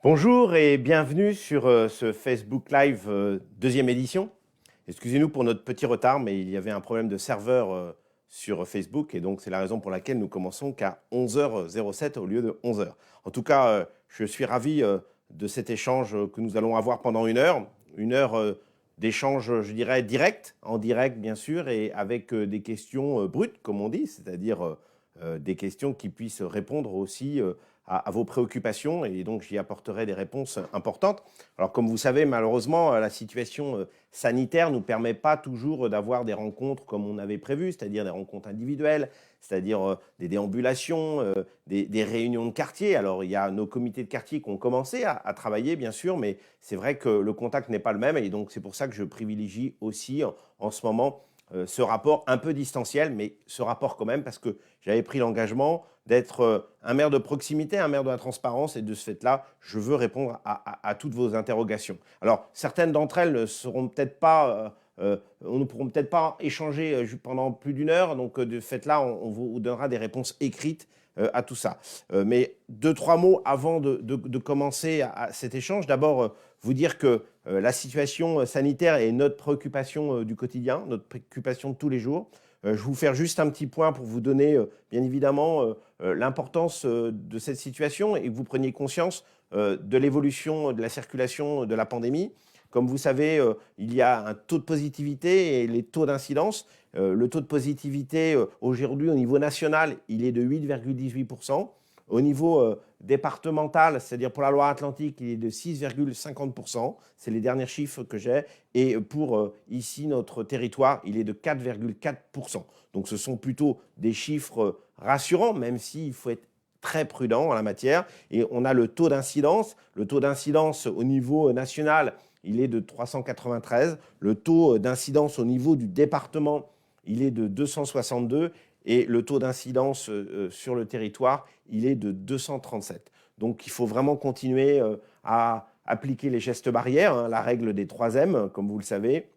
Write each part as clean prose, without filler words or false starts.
Bonjour et bienvenue sur ce Facebook Live deuxième édition. Excusez-nous pour notre petit retard, mais il y avait un problème de serveur sur Facebook et donc c'est la raison pour laquelle nous commençons qu'à 11h07 au lieu de 11h. En tout cas, je suis ravi de cet échange que nous allons avoir pendant une heure d'échange, je dirais, direct, en direct bien sûr, et avec des questions brutes, comme on dit, c'est-à-dire des questions qui puissent répondre aussi à vos préoccupations et donc j'y apporterai des réponses importantes. Alors comme vous savez, malheureusement, la situation sanitaire ne nous permet pas toujours d'avoir des rencontres comme on avait prévu, c'est-à-dire des rencontres individuelles, c'est-à-dire des déambulations, des réunions de quartier. Alors il y a nos comités de quartier qui ont commencé à travailler, bien sûr, mais c'est vrai que le contact n'est pas le même et donc c'est pour ça que je privilégie aussi en ce moment ce rapport un peu distanciel, mais ce rapport quand même, parce que j'avais pris l'engagement d'être un maire de proximité, un maire de la transparence, et de ce fait-là, je veux répondre à toutes vos interrogations. Alors, certaines d'entre elles ne seront peut-être pas, on ne pourront peut-être pas échanger pendant plus d'une heure, donc de ce fait-là, on vous donnera des réponses écrites à tout ça. Mais deux, trois mots avant de commencer à cet échange. D'abord, vous dire que la situation sanitaire est notre préoccupation du quotidien, notre préoccupation de tous les jours. Je vais vous faire juste un petit point pour vous donner, bien évidemment, l'importance de cette situation et que vous preniez conscience de l'évolution de la circulation de la pandémie. Comme vous savez, il y a un taux de positivité et les taux d'incidence. Le taux de positivité aujourd'hui au niveau national, il est de 8,18%. Au niveau départemental, c'est-à-dire pour la Loire-Atlantique, il est de 6,50%. C'est les derniers chiffres que j'ai. Et pour ici, notre territoire, il est de 4,4%. Donc ce sont plutôt des chiffres rassurants, même s'il faut être très prudent en la matière. Et on a le taux d'incidence. Le taux d'incidence au niveau national, il est de 393. Le taux d'incidence au niveau du département, il est de 262. Et le taux d'incidence sur le territoire, il est de 237. Donc il faut vraiment continuer à appliquer les gestes barrières, hein, la règle des 3 M, comme vous le savez.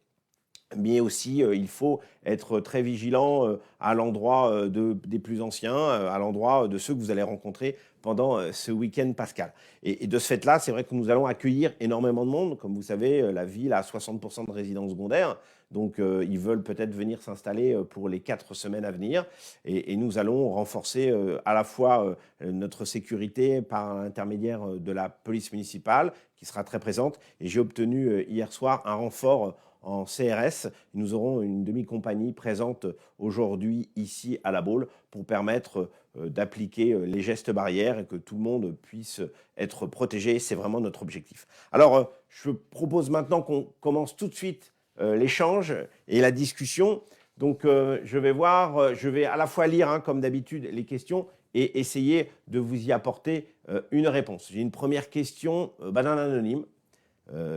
Mais aussi, il faut être très vigilant à l'endroit des plus anciens, à l'endroit de ceux que vous allez rencontrer pendant ce week-end pascal. Et de ce fait-là, c'est vrai que nous allons accueillir énormément de monde. Comme vous savez, la ville a 60% de résidences secondaires. Donc, ils veulent peut-être venir s'installer pour les 4 semaines à venir. Et nous allons renforcer à la fois notre sécurité par l'intermédiaire de la police municipale, qui sera très présente. Et j'ai obtenu hier soir un renfort en CRS. Nous aurons une demi-compagnie présente aujourd'hui ici à La Baule pour permettre d'appliquer les gestes barrières et que tout le monde puisse être protégé. C'est vraiment notre objectif. Alors, je propose maintenant qu'on commence tout de suite l'échange et la discussion. Donc, je vais à la fois lire, hein, comme d'habitude, les questions et essayer de vous y apporter une réponse. J'ai une première question d'un anonyme.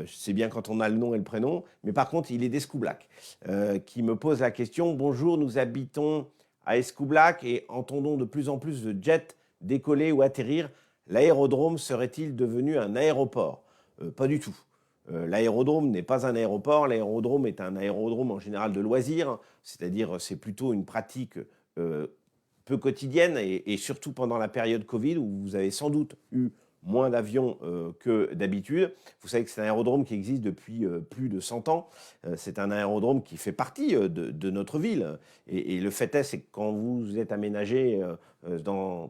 C'est bien quand on a le nom et le prénom, mais par contre, il est d'Escoublac, qui me pose la question. Bonjour, nous habitons à Escoublac et entendons de plus en plus de jets décoller ou atterrir. L'aérodrome serait-il devenu un aéroport? Pas du tout. L'aérodrome n'est pas un aéroport. L'aérodrome est un aérodrome en général de loisirs, c'est-à-dire c'est plutôt une pratique peu quotidienne et surtout pendant la période Covid où vous avez sans doute eu moins d'avions que d'habitude. Vous savez que c'est un aérodrome qui existe depuis plus de 100 ans. C'est un aérodrome qui fait partie de notre ville. Et le fait est, c'est que quand vous êtes aménagé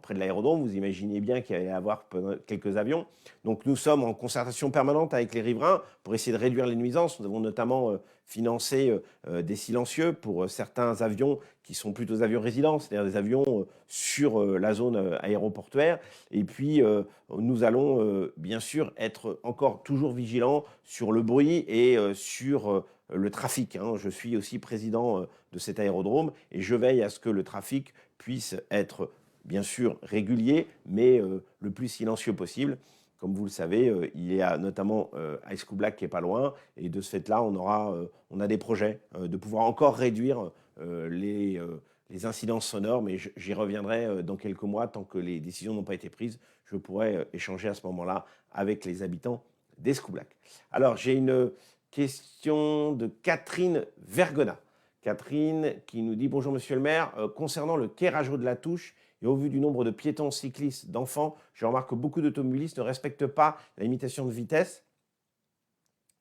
près de l'aérodrome, vous imaginez bien qu'il allait y avoir quelques avions. Donc nous sommes en concertation permanente avec les riverains pour essayer de réduire les nuisances. Nous avons notamment financé des silencieux pour certains avions qui sont plutôt des avions résidents, c'est-à-dire des avions sur la zone aéroportuaire. Et puis, nous allons bien sûr être encore toujours vigilants sur le bruit et sur le trafic, hein. Je suis aussi président de cet aérodrome et je veille à ce que le trafic puisse être bien sûr régulier, mais le plus silencieux possible. Comme vous le savez, il y a notamment High School Black qui est pas loin, et de ce fait-là, on a des projets de pouvoir encore réduire les incidences sonores, mais j'y reviendrai dans quelques mois, tant que les décisions n'ont pas été prises. Je pourrai échanger à ce moment-là avec les habitants d'Escoublac. Alors, j'ai une question de Catherine Vergona. Catherine qui nous dit « Bonjour Monsieur le maire, concernant le quai Rageot de la Touche et au vu du nombre de piétons, cyclistes, d'enfants, je remarque que beaucoup d'automobilistes ne respectent pas la limitation de vitesse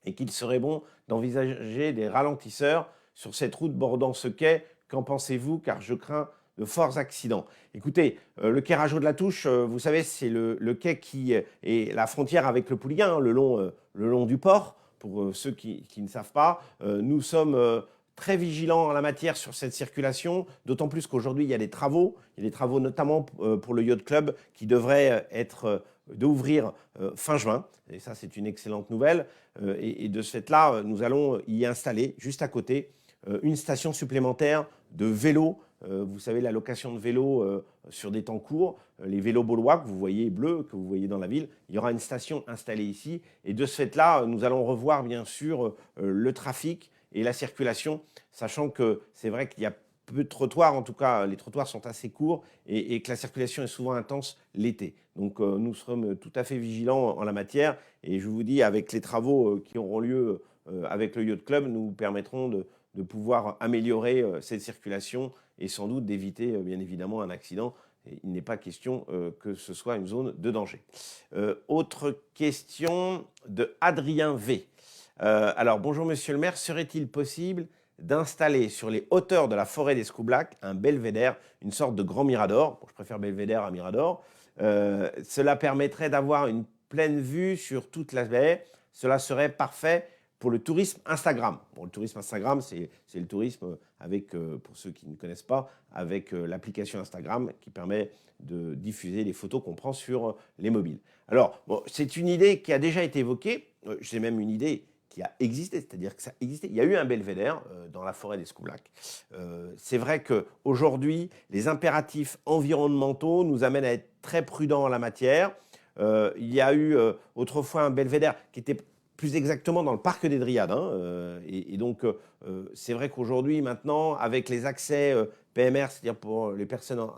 et qu'il serait bon d'envisager des ralentisseurs sur cette route bordant ce quai. Qu'en pensez-vous? Car je crains de forts accidents. Écoutez, le quai Rageot de la Touche, vous savez, c'est le quai qui est la frontière avec le Pouliguen, hein, le long du port. Pour ceux qui ne savent pas, nous sommes très vigilants en la matière sur cette circulation, d'autant plus qu'aujourd'hui, il y a des travaux. Il y a des travaux notamment pour le Yacht Club qui devraient d'ouvrir fin juin. Et ça, c'est une excellente nouvelle. Et de ce fait-là, nous allons y installer, juste à côté, une station supplémentaire de vélos. Vous savez, la location de vélos sur des temps courts, les vélos baulois que vous voyez bleus, que vous voyez dans la ville, il y aura une station installée ici. Et de ce fait-là, nous allons revoir bien sûr le trafic et la circulation, sachant que c'est vrai qu'il y a peu de trottoirs, en tout cas les trottoirs sont assez courts et que la circulation est souvent intense l'été. Donc nous serons tout à fait vigilants en la matière et je vous dis, avec les travaux qui auront lieu avec le Yacht Club, nous permettrons de pouvoir améliorer cette circulation et sans doute d'éviter bien évidemment un accident. Et il n'est pas question que ce soit une zone de danger. Autre question de Adrien V. Alors, bonjour Monsieur le maire, serait-il possible d'installer sur les hauteurs de la forêt d'Escoublac un belvédère, une sorte de grand mirador? Bon, je préfère belvédère à mirador. Cela permettrait d'avoir une pleine vue sur toute la baie. Cela serait parfait pour le tourisme Instagram. Bon, le tourisme Instagram, c'est le tourisme avec, pour ceux qui ne connaissent pas, avec l'application Instagram qui permet de diffuser les photos qu'on prend sur les mobiles. Alors, bon, c'est une idée qui a déjà été évoquée. J'ai même une idée qui a existé, c'est-à-dire que ça existait. Il y a eu un belvédère dans la forêt d'Escoublac. C'est vrai qu'aujourd'hui, les impératifs environnementaux nous amènent à être très prudents en la matière. Il y a eu autrefois un belvédère qui était plus exactement dans le parc des Dryades. Hein, et donc, c'est vrai qu'aujourd'hui, maintenant, avec les accès PMR, c'est-à-dire pour les personnes en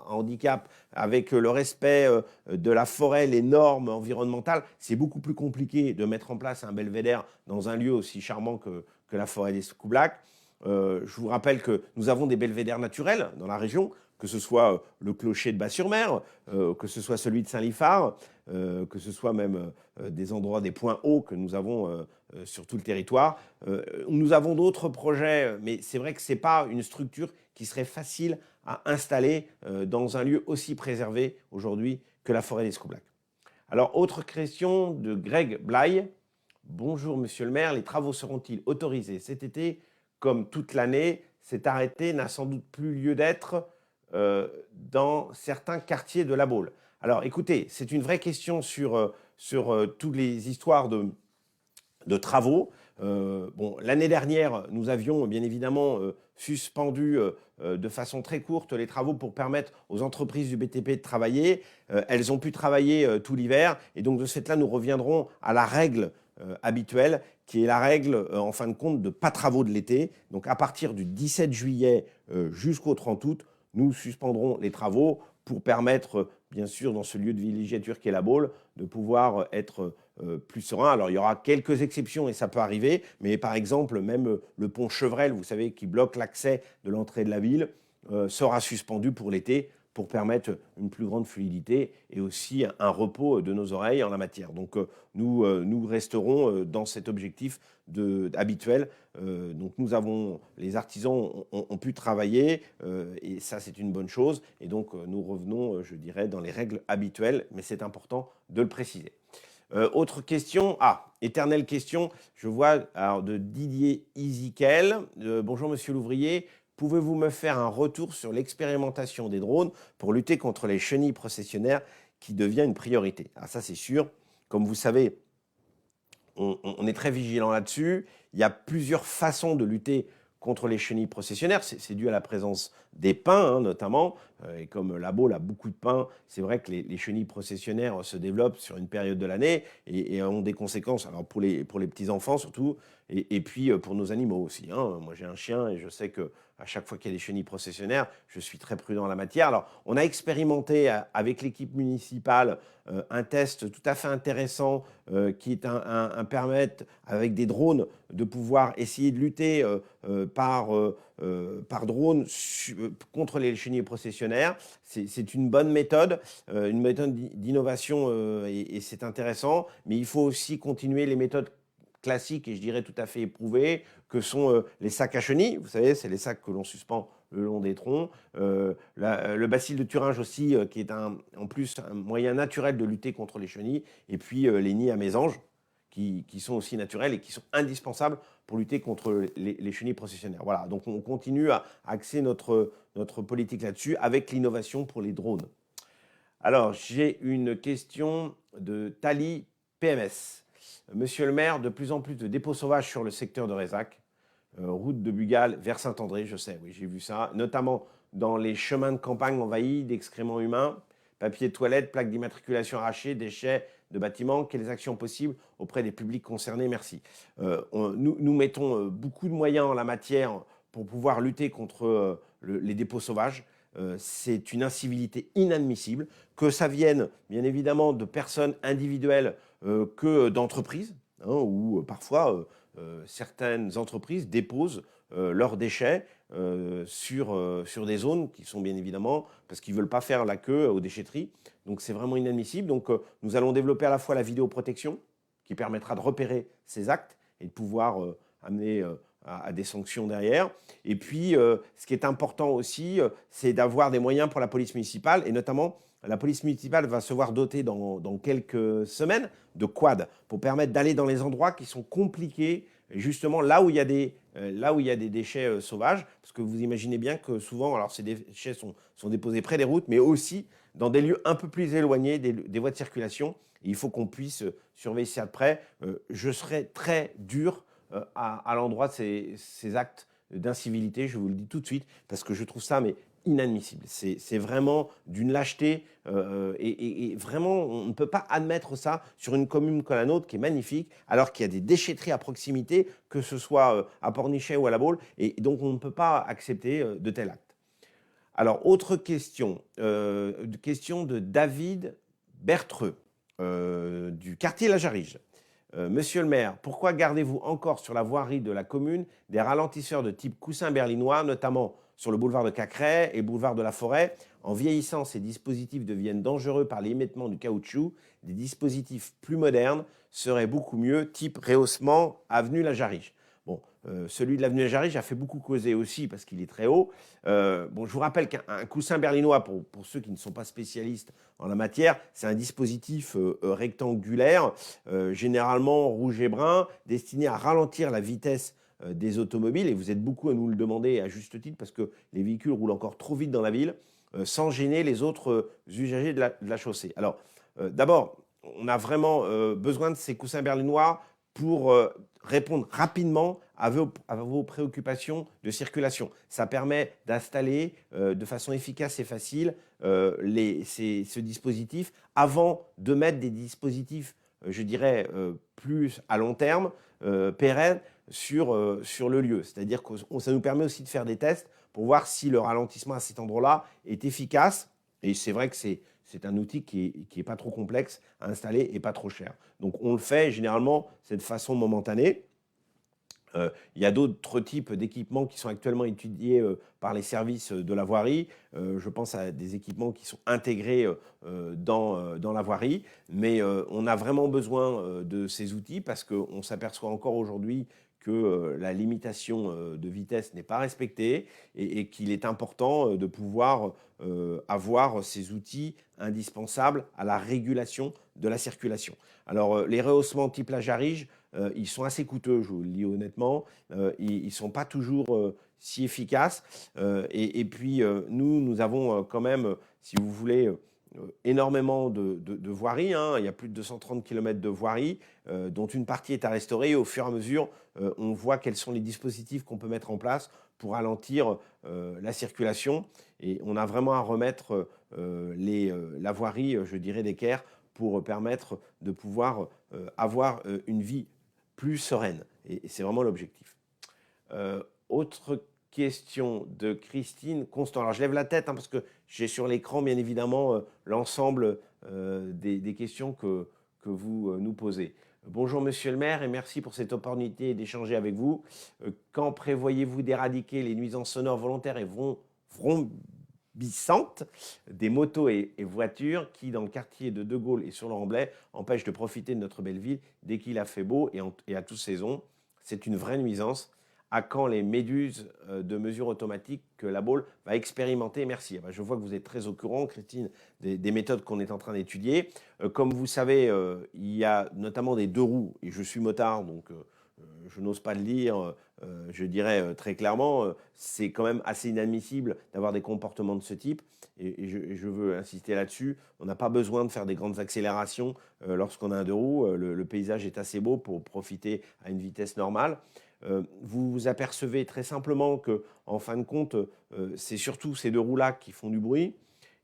handicap, avec le respect de la forêt, les normes environnementales, c'est beaucoup plus compliqué de mettre en place un belvédère dans un lieu aussi charmant que la forêt d'Escoublac. Je vous rappelle que nous avons des belvédères naturels dans la région, que ce soit le clocher de Bas-sur-Mer, que ce soit celui de Saint-Liphard, que ce soit même des endroits, des points hauts que nous avons sur tout le territoire. Nous avons d'autres projets, mais c'est vrai que ce n'est pas une structure qui serait facile à installer dans un lieu aussi préservé aujourd'hui que la forêt d'Escoublac. Alors, autre question de Greg Blaye. Bonjour Monsieur le maire, les travaux seront-ils autorisés cet été comme toute l'année? Cet arrêté n'a sans doute plus lieu d'être dans certains quartiers de la Baule. Alors écoutez, c'est une vraie question sur toutes les histoires de travaux. Bon, l'année dernière, nous avions bien évidemment suspendu de façon très courte les travaux pour permettre aux entreprises du BTP de travailler. Elles ont pu travailler tout l'hiver et donc de ce fait-là, nous reviendrons à la règle habituelle qui est la règle, en fin de compte, de pas travaux de l'été. Donc à partir du 17 juillet jusqu'au 30 août, nous suspendrons les travaux pour permettre, bien sûr, dans ce lieu de villégiature qu'est la Baule, de pouvoir être plus serein. Alors, il y aura quelques exceptions et ça peut arriver, mais par exemple, même le pont Chevrel, vous savez, qui bloque l'accès de l'entrée de la ville, sera suspendu pour l'été pour permettre une plus grande fluidité et aussi un repos de nos oreilles en la matière. Donc, nous resterons dans cet objectif habituel. Donc, les artisans ont pu travailler et ça, c'est une bonne chose. Et donc, nous revenons, je dirais, dans les règles habituelles, mais c'est important de le préciser. Autre question, éternelle question, je vois alors, de Didier Isikel. Bonjour Monsieur l'ouvrier, pouvez-vous me faire un retour sur l'expérimentation des drones pour lutter contre les chenilles processionnaires qui devient une priorité? Alors ça c'est sûr, comme vous savez, on est très vigilant là-dessus. Il y a plusieurs façons de lutter contre les chenilles processionnaires. C'est dû à la présence des pins, hein, notamment. Et comme la Baule a beaucoup de pins, c'est vrai que les chenilles processionnaires se développent sur une période de l'année et ont des conséquences. Alors pour les petits-enfants surtout, et puis pour nos animaux aussi, hein. Moi, j'ai un chien et je sais que à chaque fois qu'il y a des chenilles processionnaires, je suis très prudent en la matière. Alors, on a expérimenté avec l'équipe municipale un test tout à fait intéressant qui est un permettre, avec des drones, de pouvoir essayer de lutter par drone contre les chenilles processionnaires. C'est une bonne méthode, une méthode d'innovation et c'est intéressant, mais il faut aussi continuer les méthodes classiques et je dirais tout à fait éprouvées, que sont les sacs à chenilles. Vous savez, c'est les sacs que l'on suspend le long des troncs. Le bacille de Thuringe aussi, qui est en plus un moyen naturel de lutter contre les chenilles. Et puis les nids à mésanges, qui sont aussi naturels et qui sont indispensables pour lutter contre les chenilles processionnaires. Voilà, donc on continue à axer notre politique là-dessus avec l'innovation pour les drones. Alors, j'ai une question de Tali PMS. Monsieur le maire, de plus en plus de dépôts sauvages sur le secteur de Rézac, route de Bugal vers Saint-André, je sais, oui, j'ai vu ça, notamment dans les chemins de campagne envahis d'excréments humains, papier de toilette, plaques d'immatriculation arrachées, déchets de bâtiments. Quelles actions possibles auprès des publics concernés? Merci. Nous mettons beaucoup de moyens en la matière pour pouvoir lutter contre les dépôts sauvages. C'est une incivilité inadmissible, que ça vienne bien évidemment de personnes individuelles que d'entreprises, hein, où parfois certaines entreprises déposent leurs déchets sur des zones qui sont bien évidemment, parce qu'ils ne veulent pas faire la queue aux déchetteries. Donc c'est vraiment inadmissible. Donc nous allons développer à la fois la vidéoprotection, qui permettra de repérer ces actes et de pouvoir amener à des sanctions derrière. Et puis, ce qui est important aussi, c'est d'avoir des moyens pour la police municipale, et notamment, la police municipale va se voir dotée dans quelques semaines de quads pour permettre d'aller dans les endroits qui sont compliqués, justement là où il y a des déchets sauvages, parce que vous imaginez bien que souvent, alors ces déchets sont déposés près des routes, mais aussi dans des lieux un peu plus éloignés des voies de circulation. Et il faut qu'on puisse surveiller ça de près. Je serai très dur à l'endroit de ces actes d'incivilité, je vous le dis tout de suite, parce que je trouve ça mais inadmissible. C'est vraiment d'une lâcheté et vraiment, on ne peut pas admettre ça sur une commune comme la nôtre qui est magnifique, alors qu'il y a des déchetteries à proximité, que ce soit à Pornichet ou à La Baule, et donc on ne peut pas accepter de tels actes. Alors, autre question, question de David Bertreux, du quartier La Jarige. Monsieur le maire, pourquoi gardez-vous encore sur la voirie de la commune des ralentisseurs de type coussin berlinois, notamment sur le boulevard de Cacrès et le boulevard de la Forêt? En vieillissant, ces dispositifs deviennent dangereux par l'émiettement du caoutchouc. Des dispositifs plus modernes seraient beaucoup mieux, type rehaussement avenue La Jarige. Bon, celui de l'avenue La Jarige a fait beaucoup causer aussi parce qu'il est très haut. Bon, je vous rappelle qu'un coussin berlinois, pour ceux qui ne sont pas spécialistes en la matière, c'est un dispositif rectangulaire, généralement rouge et brun, destiné à ralentir la vitesse des automobiles. Et vous êtes beaucoup à nous le demander à juste titre parce que les véhicules roulent encore trop vite dans la ville, sans gêner les autres usagers de la chaussée. Alors, d'abord, on a vraiment besoin de ces coussins berlinois pour répondre rapidement à vos préoccupations de circulation. Ça permet d'installer de façon efficace et facile ce dispositif avant de mettre des dispositifs, je dirais, plus à long terme, pérennes, sur le lieu. C'est-à-dire que ça nous permet aussi de faire des tests pour voir si le ralentissement à cet endroit-là est efficace. Et c'est vrai que c'est un outil qui est pas trop complexe à installer et pas trop cher. Donc on le fait généralement, c'est de façon momentanée. Il y a d'autres types d'équipements qui sont actuellement étudiés par les services de la voirie. Je pense à des équipements qui sont intégrés dans la voirie. Mais on a vraiment besoin de ces outils parce qu'on s'aperçoit encore aujourd'hui que la limitation de vitesse n'est pas respectée et qu'il est important de pouvoir avoir ces outils indispensables à la régulation de la circulation. Alors, les rehaussements type La Jarige, ils sont assez coûteux, je vous le dis honnêtement. Ils ne sont pas toujours si efficaces. Et puis, nous avons quand même, si vous voulez, énormément de voiries, hein. Il y a plus de 230 km de voiries, dont une partie est à restaurer. Et au fur et à mesure, on voit quels sont les dispositifs qu'on peut mettre en place pour ralentir la circulation. Et on a vraiment à remettre la voirie, je dirais, d'équerre pour permettre de pouvoir avoir une vie plus sereine. et c'est vraiment l'objectif. Autre question de Christine Constant. Alors je lève la tête parce que j'ai sur l'écran bien évidemment l'ensemble des questions que vous nous posez. Bonjour Monsieur le maire et merci pour cette opportunité d'échanger avec vous. Quand prévoyez-vous d'éradiquer les nuisances sonores volontaires et vrombissantes des motos et voitures qui, dans le quartier de De Gaulle et sur le Remblai, empêchent de profiter de notre belle ville dès qu'il a fait beau et à toute saison? C'est une vraie nuisance. À quand les méduses de mesure automatique que la Baule va expérimenter? Merci. Je vois que vous êtes très au courant, Christine, des méthodes qu'on est en train d'étudier. Comme vous savez, il y a notamment des deux roues, et je suis motard, donc je n'ose pas le dire, je dirais très clairement, c'est quand même assez inadmissible d'avoir des comportements de ce type, et je veux insister là-dessus. On n'a pas besoin de faire des grandes accélérations lorsqu'on a un deux roues. Le paysage est assez beau pour profiter à une vitesse normale. Vous vous apercevez très simplement que, en fin de compte, c'est surtout ces deux roues-là qui font du bruit.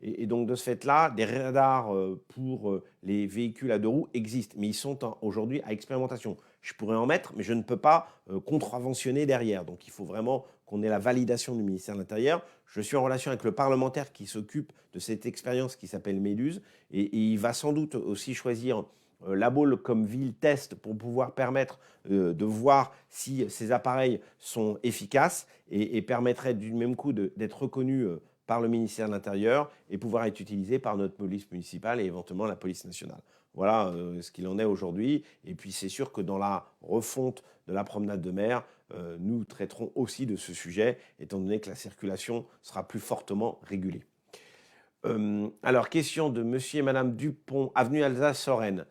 Et donc, de ce fait-là, des radars pour les véhicules à deux roues existent, mais ils sont aujourd'hui à expérimentation. Je pourrais en mettre, mais je ne peux pas contraventionner derrière. Donc, il faut vraiment qu'on ait la validation du ministère de l'Intérieur. Je suis en relation avec le parlementaire qui s'occupe de cette expérience qui s'appelle Méduse, et il va sans doute aussi choisir la Baule comme ville test pour pouvoir permettre de voir si ces appareils sont efficaces et permettraient du même coup d'être reconnus par le ministère de l'Intérieur et pouvoir être utilisés par notre police municipale et éventuellement la police nationale. Voilà ce qu'il en est aujourd'hui. Et puis c'est sûr que dans la refonte de la promenade de mer, nous traiterons aussi de ce sujet, étant donné que la circulation sera plus fortement régulée. Alors, question de monsieur et madame Dupont, avenue Alsace-Lorraine.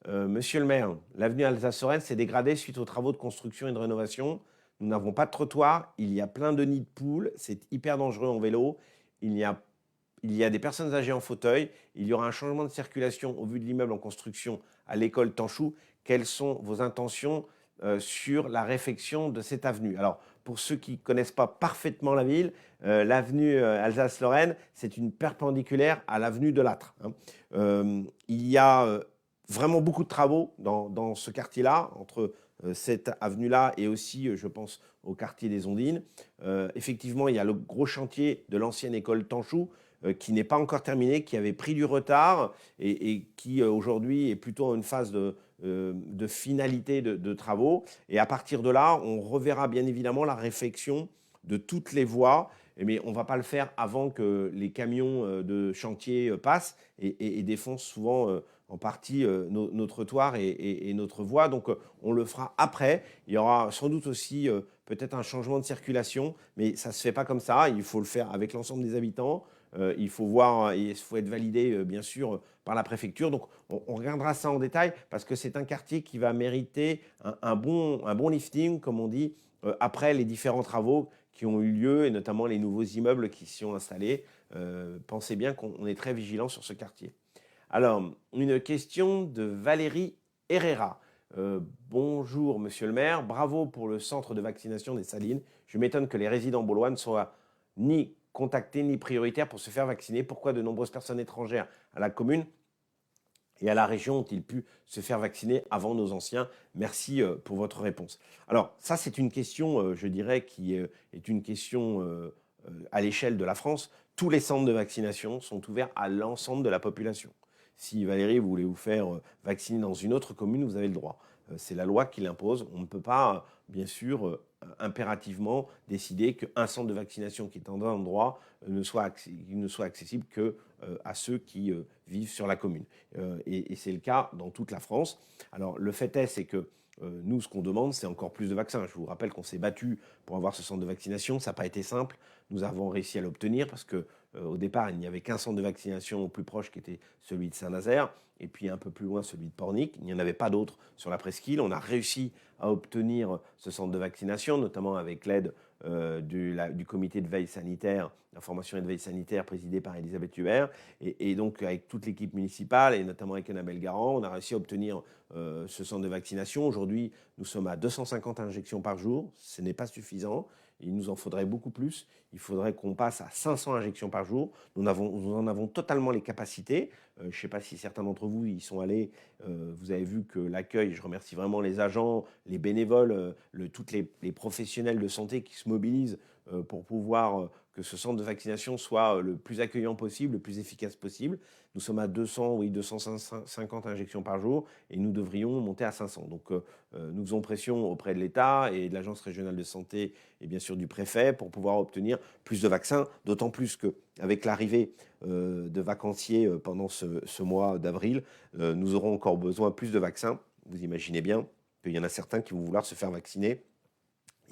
Monsieur le maire, l'avenue Alsace-Lorraine s'est dégradée suite aux travaux de construction et de rénovation. Nous n'avons pas de trottoir, il y a plein de nids de poules, c'est hyper dangereux en vélo. Il y a des personnes âgées en fauteuil. Il y aura un changement de circulation au vu de l'immeuble en construction à l'école Tanchou. Quelles sont vos intentions sur la réfection de cette avenue? Alors, pour ceux qui ne connaissent pas parfaitement la ville, l'avenue Alsace-Lorraine, c'est une perpendiculaire à l'avenue de Lattre. Il y a vraiment beaucoup de travaux dans ce quartier-là, entre cette avenue-là et aussi, je pense, au quartier des Ondines. Effectivement, il y a le gros chantier de l'ancienne école Tanchou qui n'est pas encore terminé, qui avait pris du retard et qui aujourd'hui est plutôt en une phase de finalité de travaux. Et à partir de là, on reverra bien évidemment la réfection de toutes les voies, mais on ne va pas le faire avant que les camions de chantier passent et défoncent souvent en partie nos trottoirs et notre voie. Donc on le fera après. Il y aura sans doute aussi peut-être un changement de circulation, mais ça ne se fait pas comme ça. Il faut le faire avec l'ensemble des habitants. Il faut voir, il faut être validé bien sûr par la préfecture. Donc on regardera ça en détail parce que c'est un quartier qui va mériter un bon lifting, comme on dit, après les différents travaux qui ont eu lieu et notamment les nouveaux immeubles qui s'y ont installés. Pensez bien qu'on est très vigilant sur ce quartier. Alors, une question de Valérie Herrera. Bonjour, monsieur le maire. Bravo pour le centre de vaccination des Salines. Je m'étonne que les résidents baulois ne soient ni contactés ni prioritaires pour se faire vacciner. Pourquoi de nombreuses personnes étrangères à la commune et à la région ont-ils pu se faire vacciner avant nos anciens? Merci pour votre réponse. Alors, ça, c'est une question, je dirais, qui est une question à l'échelle de la France. Tous les centres de vaccination sont ouverts à l'ensemble de la population. Si Valérie, vous voulez vous faire vacciner dans une autre commune, vous avez le droit. C'est la loi qui l'impose. On ne peut pas, bien sûr, impérativement décider qu'un centre de vaccination qui est en un endroit ne soit accessible qu'à ceux qui vivent sur la commune. Et c'est le cas dans toute la France. Alors, le fait est, c'est que nous, ce qu'on demande, c'est encore plus de vaccins. Je vous rappelle qu'on s'est battu pour avoir ce centre de vaccination. Ça n'a pas été simple. Nous avons réussi à l'obtenir parce que au départ, il n'y avait qu'un centre de vaccination au plus proche qui était celui de Saint-Nazaire, et puis un peu plus loin celui de Pornic. Il n'y en avait pas d'autres sur la presqu'île. On a réussi à obtenir ce centre de vaccination, notamment avec l'aide du comité de veille sanitaire, d'information et de veille sanitaire présidé par Elisabeth Hubert. Et donc avec toute l'équipe municipale, et notamment avec Annabelle Garand, on a réussi à obtenir ce centre de vaccination. Aujourd'hui, nous sommes à 250 injections par jour. Ce n'est pas suffisant. il nous en faudrait beaucoup plus. Il faudrait qu'on passe à 500 injections par jour. Nous en avons totalement les capacités. Je ne sais pas si certains d'entre vous y sont allés. Vous avez vu que l'accueil, je remercie vraiment les agents, les bénévoles, tous les professionnels de santé qui se mobilisent pour pouvoir que ce centre de vaccination soit le plus accueillant possible, le plus efficace possible. Nous sommes à 250 injections par jour et nous devrions monter à 500. Donc nous faisons pression auprès de l'État et de l'Agence régionale de santé et bien sûr du préfet pour pouvoir obtenir plus de vaccins, d'autant plus qu'avec l'arrivée de vacanciers pendant ce mois d'avril, nous aurons encore besoin plus de vaccins. Vous imaginez bien qu'il y en a certains qui vont vouloir se faire vacciner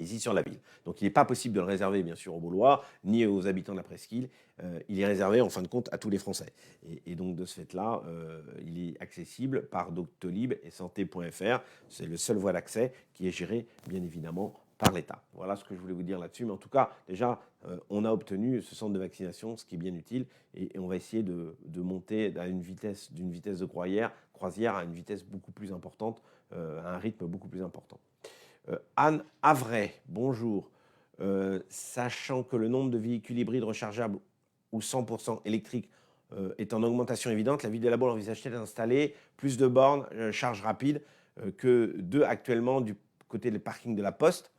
ici sur la ville. Donc il n'est pas possible de le réserver bien sûr aux Baulois, ni aux habitants de la presqu'île. Il est réservé en fin de compte à tous les Français. Et donc de ce fait-là, il est accessible par Doctolib et santé.fr. C'est le seul voie d'accès qui est géré bien évidemment par l'État. Voilà ce que je voulais vous dire là-dessus. Mais en tout cas, déjà, on a obtenu ce centre de vaccination, ce qui est bien utile. Et on va essayer de monter d'une vitesse de croisière à une vitesse beaucoup plus importante, à un rythme beaucoup plus important. Anne Avray, bonjour. Sachant que le nombre de véhicules hybrides rechargeables ou 100% électriques est en augmentation évidente, la ville de La Baule envisage-t-elle d'installer plus de bornes charge rapide que 2 actuellement du côté des parkings de la Poste?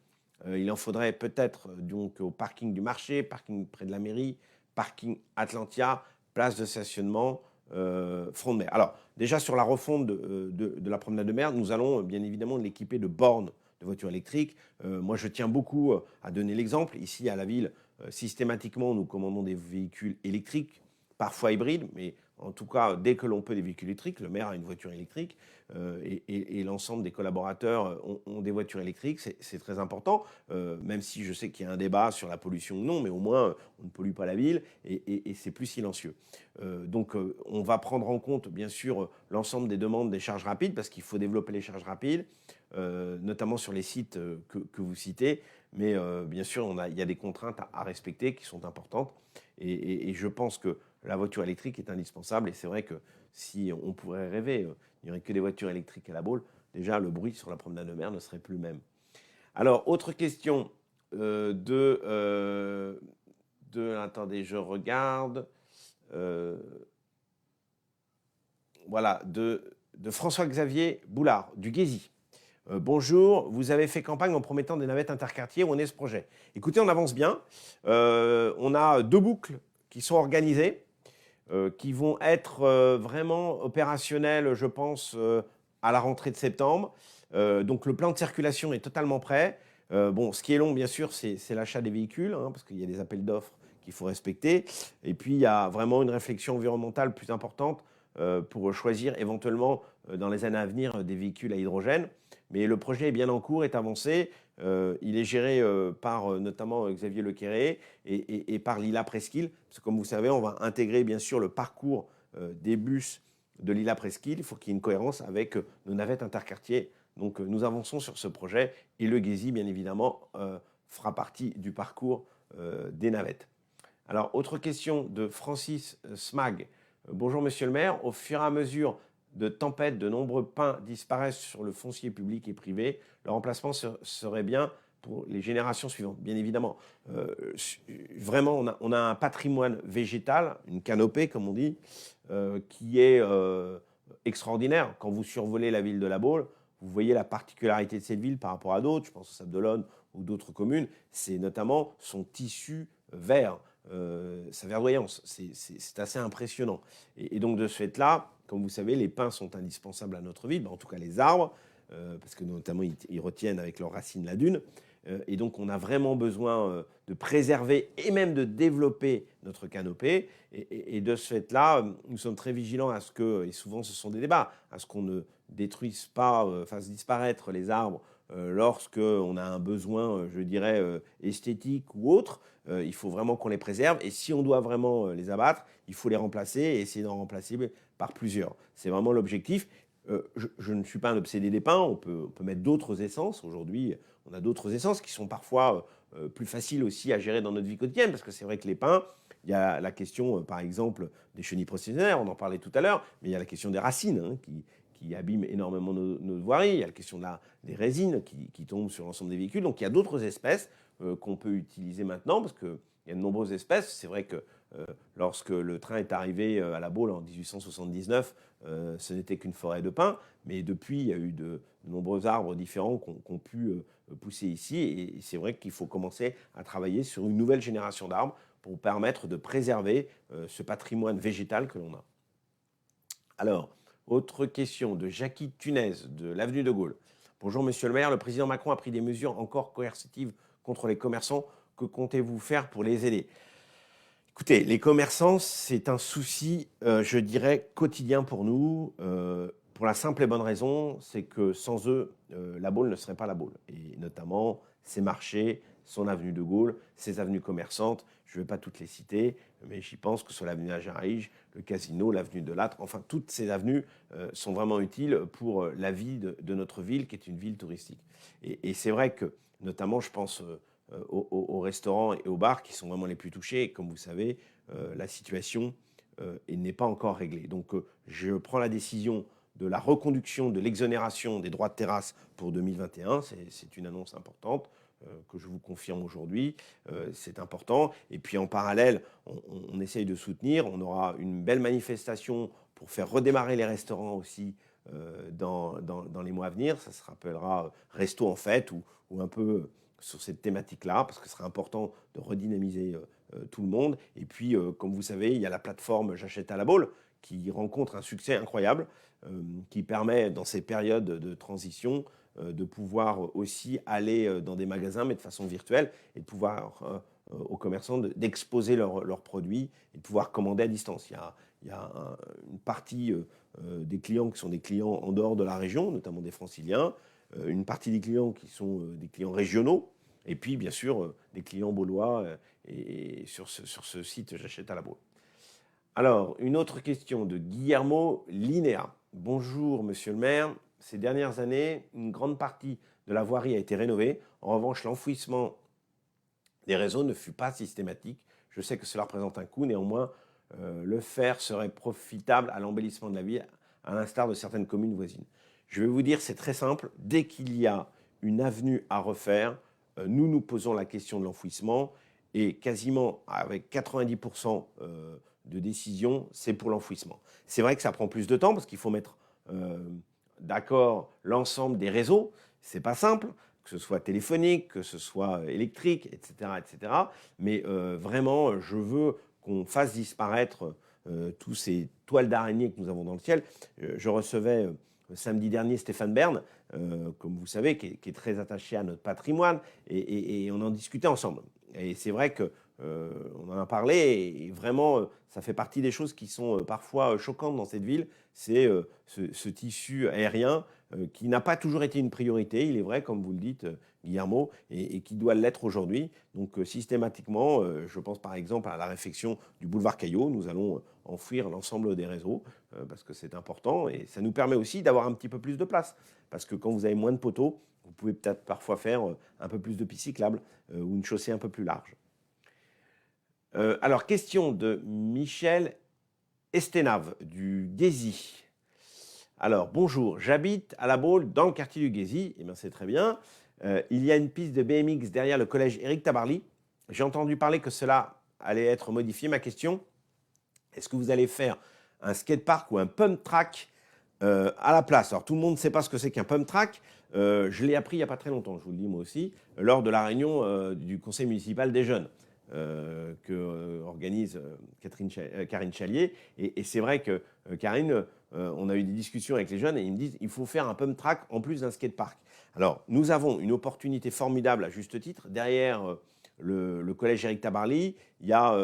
Il en faudrait peut-être donc au parking du marché, parking près de la mairie, parking Atlantia, place de stationnement, front de mer. Alors déjà sur la refonte de la promenade de mer, nous allons bien évidemment l'équiper de bornes de voitures électriques. Moi, je tiens beaucoup à donner l'exemple. Ici, à la ville, systématiquement, nous commandons des véhicules électriques, parfois hybrides, mais en tout cas, dès que l'on peut des véhicules électriques, le maire a une voiture électrique et l'ensemble des collaborateurs ont des voitures électriques. C'est très important, même si je sais qu'il y a un débat sur la pollution ou non, mais au moins, on ne pollue pas la ville et c'est plus silencieux. Donc, on va prendre en compte, bien sûr, l'ensemble des demandes des charges rapides, parce qu'il faut développer les charges rapides, notamment sur les sites que vous citez. Mais bien sûr, il y a des contraintes à respecter qui sont importantes. Et je pense que la voiture électrique est indispensable. Et c'est vrai que si on pourrait rêver, il n'y aurait que des voitures électriques à La Baule, déjà le bruit sur la promenade de mer ne serait plus le même. Alors, autre question attendez, je regarde. Voilà, de François-Xavier Boulard, du Guésy. Bonjour, vous avez fait campagne en promettant des navettes interquartiers. Où en est ce projet? Écoutez, on avance bien. On a 2 boucles qui sont organisées, qui vont être vraiment opérationnelles, je pense, à la rentrée de septembre. Donc le plan de circulation est totalement prêt. Bon, ce qui est long, bien sûr, c'est l'achat des véhicules, hein, parce qu'il y a des appels d'offres qu'il faut respecter. Et puis, il y a vraiment une réflexion environnementale plus importante pour choisir éventuellement, dans les années à venir, des véhicules à hydrogène. Mais le projet est bien en cours, est avancé. Il est géré par notamment Xavier Lequéré et par Lila Presqu'île. Parce que comme vous savez, on va intégrer bien sûr le parcours des bus de Lila Presqu'île. Il faut qu'il y ait une cohérence avec nos navettes interquartiers. Donc nous avançons sur ce projet et le Guésy, bien évidemment, fera partie du parcours des navettes. Alors, autre question de Francis Smag. Bonjour Monsieur le maire, au fur et à mesure de tempêtes, de nombreux pins disparaissent sur le foncier public et privé. Le remplacement serait bien pour les générations suivantes, bien évidemment. Vraiment, on a un patrimoine végétal, une canopée, comme on dit, qui est extraordinaire. Quand vous survolez la ville de La Baule, vous voyez la particularité de cette ville par rapport à d'autres, je pense au Sable d'Olonne ou d'autres communes, c'est notamment son tissu vert, sa verdoyance. C'est assez impressionnant. Et donc, de ce fait-là, comme vous savez, les pins sont indispensables à notre ville, en tout cas les arbres, parce que notamment ils retiennent avec leurs racines la dune. Et donc, on a vraiment besoin de préserver et même de développer notre canopée. Et de ce fait-là, nous sommes très vigilants à ce que, et souvent ce sont des débats, à ce qu'on ne détruise pas, fasse disparaître les arbres lorsqu'on a un besoin, je dirais, esthétique ou autre. Il faut vraiment qu'on les préserve. Et si on doit vraiment les abattre, il faut les remplacer et essayer d'en remplacer par plusieurs. C'est vraiment l'objectif. Je ne suis pas un obsédé des pins. On peut mettre d'autres essences. Aujourd'hui, on a d'autres essences qui sont parfois plus faciles aussi à gérer dans notre vie quotidienne. Parce que c'est vrai que les pins, il y a la question, par exemple, des chenilles processionnaires. On en parlait tout à l'heure. Mais il y a la question des racines hein, qui abîment énormément nos voiries. Il y a la question des résines qui tombent sur l'ensemble des véhicules. Donc il y a d'autres espèces qu'on peut utiliser maintenant, parce qu'il y a de nombreuses espèces. C'est vrai que lorsque le train est arrivé à La Baule en 1879, ce n'était qu'une forêt de pins, mais depuis, il y a eu de nombreux arbres différents qui ont pu pousser ici, et c'est vrai qu'il faut commencer à travailler sur une nouvelle génération d'arbres pour permettre de préserver ce patrimoine végétal que l'on a. Alors, autre question de Jackie Tunez, de l'avenue de Gaulle. Bonjour Monsieur le maire, le président Macron a pris des mesures encore coercitives contre les commerçants. Que comptez-vous faire pour les aider? Écoutez, les commerçants, c'est un souci, je dirais, quotidien pour nous, pour la simple et bonne raison, c'est que sans eux, La Baule ne serait pas La Baule. Et notamment ses marchés, son avenue de Gaulle, ses avenues commerçantes. Je ne vais pas toutes les citer, mais j'y pense, que ce soit l'avenue Ajaraïge, le Casino, l'avenue de Lattre, enfin toutes ces avenues sont vraiment utiles pour la vie de notre ville, qui est une ville touristique. Et c'est vrai que, notamment, je pense aux restaurants et aux bars qui sont vraiment les plus touchés. Et comme vous savez, la situation n'est pas encore réglée. Donc je prends la décision de la reconduction de l'exonération des droits de terrasse pour 2021. C'est une annonce importante que je vous confirme aujourd'hui. C'est important. Et puis en parallèle, on essaye de soutenir. On aura une belle manifestation pour faire redémarrer les restaurants aussi dans les mois à venir. Ça se rappellera Resto en fête ou un peu sur cette thématique-là, parce que ce serait important de redynamiser tout le monde. Et puis, comme vous savez, il y a la plateforme J'achète à la Baule, qui rencontre un succès incroyable, qui permet, dans ces périodes de transition, de pouvoir aussi aller dans des magasins, mais de façon virtuelle, et de pouvoir, aux commerçants, d'exposer leurs produits et de pouvoir commander à distance. Il y a une partie des clients qui sont des clients en dehors de la région, notamment des franciliens, une partie des clients qui sont des clients régionaux, et puis bien sûr des clients baulois, et sur ce site J'achète à la Baule. Alors, une autre question de Guillermo Linéa. Bonjour monsieur le maire, ces dernières années, une grande partie de la voirie a été rénovée. En revanche, l'enfouissement des réseaux ne fut pas systématique. Je sais que cela représente un coût, néanmoins, le faire serait profitable à l'embellissement de la ville, à l'instar de certaines communes voisines. Je vais vous dire, c'est très simple. Dès qu'il y a une avenue à refaire, nous nous posons la question de l'enfouissement, et quasiment avec 90% de décisions, c'est pour l'enfouissement. C'est vrai que ça prend plus de temps parce qu'il faut mettre d'accord l'ensemble des réseaux. C'est pas simple, que ce soit téléphonique, que ce soit électrique, etc., etc. Mais vraiment, je veux qu'on fasse disparaître tous ces toiles d'araignée que nous avons dans le ciel. Je recevais samedi dernier Stéphane Bern, comme vous savez, qui est très attaché à notre patrimoine, et on en discutait ensemble. Et c'est vrai que on en a parlé, et vraiment, ça fait partie des choses qui sont parfois choquantes dans cette ville. C'est ce tissu aérien qui n'a pas toujours été une priorité, il est vrai, comme vous le dites, Guillermo, et qui doit l'être aujourd'hui. Donc systématiquement, je pense par exemple à la réfection du boulevard Caillot. Nous allons enfouir l'ensemble des réseaux parce que c'est important, et ça nous permet aussi d'avoir un petit peu plus de place. Parce que quand vous avez moins de poteaux, vous pouvez peut-être parfois faire un peu plus de pistes cyclables ou une chaussée un peu plus large. Alors, question de Michel Estenave du Guésy. Alors, bonjour, j'habite à La Baule, dans le quartier du Guésy. Eh bien, c'est très bien. Il y a une piste de BMX derrière le collège Éric Tabarly. J'ai entendu parler que cela allait être modifié. Ma question, est-ce que vous allez faire un skatepark ou un pump track à la place? Alors, tout le monde ne sait pas ce que c'est qu'un pump track. Je l'ai appris il n'y a pas très longtemps, je vous le dis moi aussi, lors de la réunion du conseil municipal des jeunes que organise Karine Chalier. Et c'est vrai que Karine, on a eu des discussions avec les jeunes, et ils me disent il faut faire un pump track en plus d'un skatepark. Alors, nous avons une opportunité formidable, à juste titre. Derrière le collège Éric Tabarly, il y a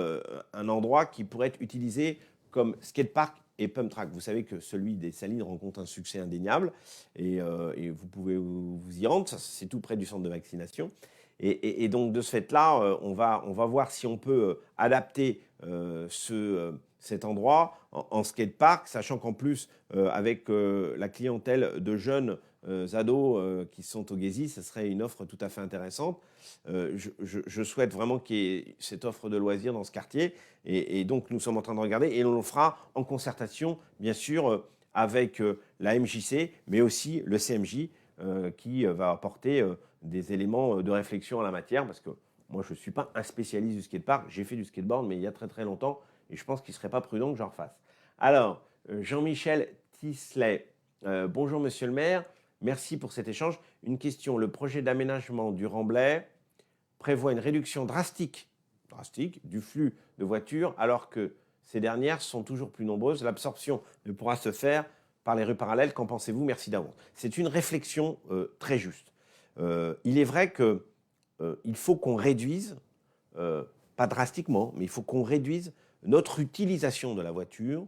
un endroit qui pourrait être utilisé comme skatepark et pump track. Vous savez que celui des Salines rencontre un succès indéniable, et vous pouvez vous y rendre. C'est tout près du centre de vaccination. Et donc, de ce fait-là, on va voir si on peut adapter cet endroit en skatepark, sachant qu'en plus, avec la clientèle de jeunes ados qui sont au Guésy, ce serait une offre tout à fait intéressante. Je souhaite vraiment qu'il y ait cette offre de loisirs dans ce quartier. Et donc, nous sommes en train de regarder, et on le fera en concertation, bien sûr, avec la MJC, mais aussi le CMJ, qui va apporter des éléments de réflexion en la matière, parce que moi, je ne suis pas un spécialiste du skatepark. J'ai fait du skateboard, mais il y a très très longtemps, et je pense qu'il ne serait pas prudent que j'en refasse. Alors, Jean-Michel Tisley, bonjour Monsieur le maire, merci pour cet échange. Une question, le projet d'aménagement du Remblai prévoit une réduction drastique du flux de voitures, alors que ces dernières sont toujours plus nombreuses. L'absorption ne pourra se faire par les rues parallèles. Qu'en pensez-vous? Merci d'avance. C'est une réflexion très juste. Il est vrai qu'il faut qu'on réduise, pas drastiquement, mais il faut qu'on réduise notre utilisation de la voiture,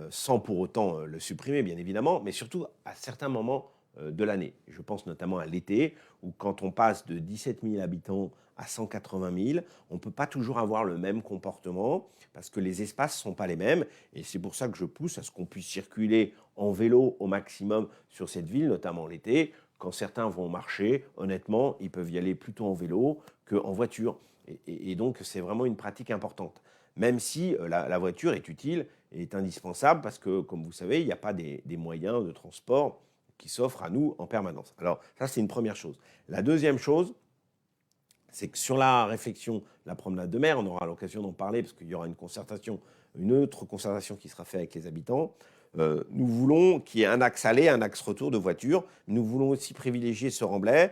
sans pour autant le supprimer, bien évidemment, mais surtout à certains moments de l'année. Je pense notamment à l'été, où quand on passe de 17 000 habitants à 180 000, on ne peut pas toujours avoir le même comportement, parce que les espaces ne sont pas les mêmes, et c'est pour ça que je pousse à ce qu'on puisse circuler en vélo au maximum sur cette ville, notamment l'été. Quand certains vont marcher, honnêtement, ils peuvent y aller plutôt en vélo qu'en voiture. Et donc, c'est vraiment une pratique importante. Même si la voiture est utile et est indispensable, parce que, comme vous savez, il n'y a pas des moyens de transport qui s'offrent à nous en permanence. Alors, ça, c'est une première chose. La deuxième chose, c'est que sur la réflexion, la promenade de mer, on aura l'occasion d'en parler, parce qu'il y aura une autre concertation qui sera faite avec les habitants. Nous voulons qu'il y ait un axe aller, un axe retour de voiture. Nous voulons aussi privilégier ce Remblai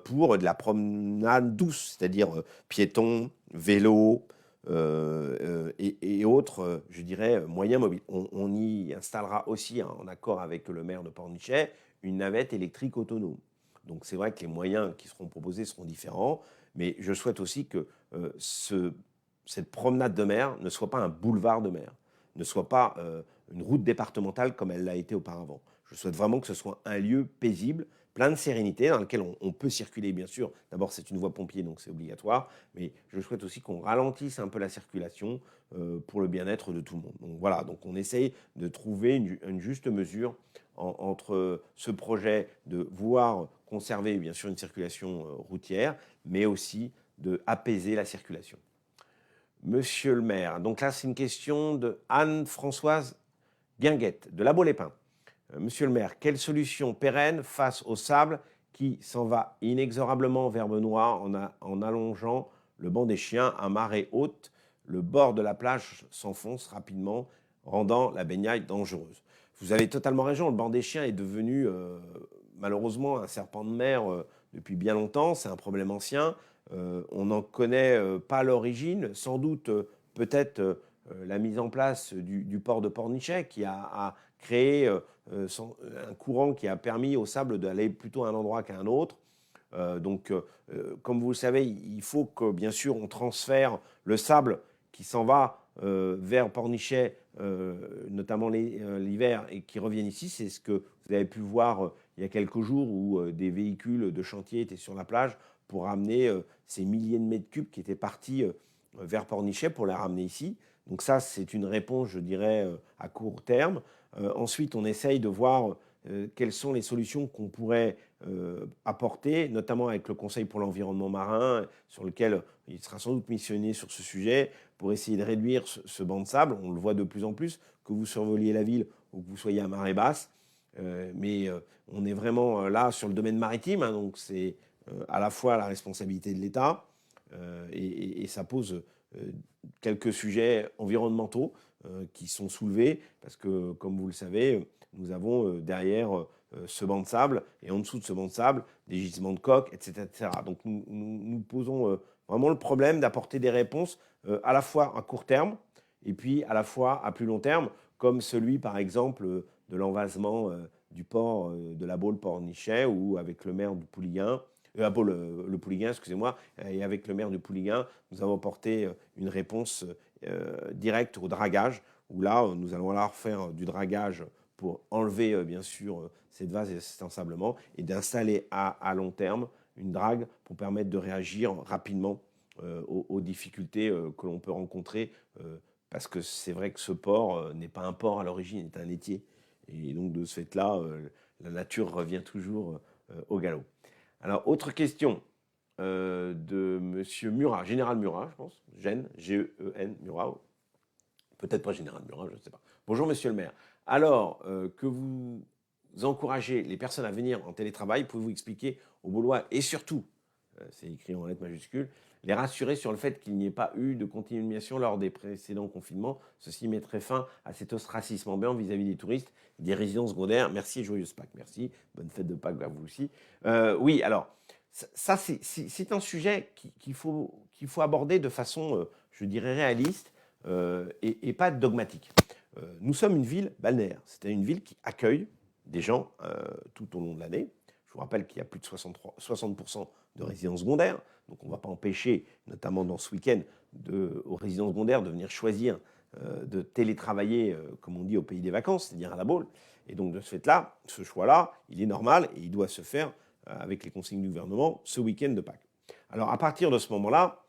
pour de la promenade douce, c'est-à-dire piétons, vélos et autres, je dirais, moyens mobiles. On y installera aussi, hein, en accord avec le maire de Pornichet, une navette électrique autonome. Donc c'est vrai que les moyens qui seront proposés seront différents, mais je souhaite aussi que cette promenade de mer ne soit pas un boulevard de mer, ne soit pas une route départementale comme elle l'a été auparavant. Je souhaite vraiment que ce soit un lieu paisible, plein de sérénité, dans lequel on peut circuler, bien sûr. D'abord, c'est une voie pompier, donc c'est obligatoire, mais je souhaite aussi qu'on ralentisse un peu la circulation pour le bien-être de tout le monde. Donc voilà, donc on essaye de trouver une juste mesure entre ce projet de vouloir conserver, bien sûr, une circulation routière, mais aussi de apaiser la circulation. Monsieur le maire, donc là, c'est une question de Anne-Françoise Guinguette, de La Baule-les-Pins. Monsieur le maire, quelle solution pérenne face au sable qui s'en va inexorablement vers Benoît en allongeant le banc des chiens à marée haute? Le bord de la plage s'enfonce rapidement, rendant la baignade dangereuse. Vous avez totalement raison, le banc des chiens est devenu malheureusement un serpent de mer depuis bien longtemps, c'est un problème ancien. On n'en connaît pas l'origine, sans doute peut-être la mise en place du port de Pornichet qui a créé un courant qui a permis au sable d'aller plutôt à un endroit qu'à un autre. Donc, comme vous le savez, il faut que, bien sûr, on transfère le sable qui s'en va vers Pornichet, notamment l'hiver, et qui revienne ici. C'est ce que vous avez pu voir il y a quelques jours où des véhicules de chantier étaient sur la plage pour ramener ces milliers de mètres cubes qui étaient partis vers Pornichet pour les ramener ici. Donc ça, c'est une réponse, je dirais, à court terme. Ensuite, on essaye de voir quelles sont les solutions qu'on pourrait apporter, notamment avec le Conseil pour l'environnement marin, sur lequel il sera sans doute missionné sur ce sujet, pour essayer de réduire ce banc de sable. On le voit de plus en plus, que vous survoliez la ville ou que vous soyez à marée basse. Mais on est vraiment là sur le domaine maritime, hein, donc c'est à la fois la responsabilité de l'État et ça pose quelques sujets environnementaux qui sont soulevés, parce que, comme vous le savez, nous avons derrière ce banc de sable, et en dessous de ce banc de sable, des gisements de coques, etc. etc. Donc nous posons vraiment le problème d'apporter des réponses à la fois à court terme, et puis à la fois à plus long terme, comme celui, par exemple, de l'envasement du port de la Baule-Pornichet, ou avec le maire du Pouliguen, le Pouliguen, excusez-moi, et avec le maire du Pouliguen, nous avons apporté une réponse directe au dragage, où là, nous allons alors faire du dragage pour enlever, bien sûr, cette vase et cet ensablement, et d'installer à long terme une drague pour permettre de réagir rapidement aux difficultés que l'on peut rencontrer, parce que c'est vrai que ce port n'est pas un port à l'origine, il est un étier. Et donc, de ce fait-là, la nature revient toujours au galop. Alors, autre question de Monsieur Murat, Général Murat, je pense, G-E-N, Murat, peut-être pas Général Murat, je ne sais pas. Bonjour Monsieur le maire. Alors que vous encouragez les personnes à venir en télétravail, pouvez-vous expliquer aux Baulois et surtout c'est écrit en lettres majuscules, les rassurer sur le fait qu'il n'y ait pas eu de continuation lors des précédents confinements. Ceci mettrait fin à cet ostracisme ambiant vis-à-vis des touristes, des résidents secondaires. Merci et joyeuse Pâques. Merci. Bonne fête de Pâques à vous aussi. Oui, alors, ça, c'est un sujet qu'il faut aborder de façon, je dirais, réaliste et pas dogmatique. Nous sommes une ville balnéaire. C'est une ville qui accueille des gens tout au long de l'année. Je vous rappelle qu'il y a plus de 60% de résidents secondaires. Donc on ne va pas empêcher, notamment dans ce week-end, aux résidents secondaires de venir choisir de télétravailler, comme on dit, au pays des vacances, c'est-à-dire à la Baule. Et donc de ce fait-là, ce choix-là, il est normal et il doit se faire avec les consignes du gouvernement ce week-end de Pâques. Alors à partir de ce moment-là,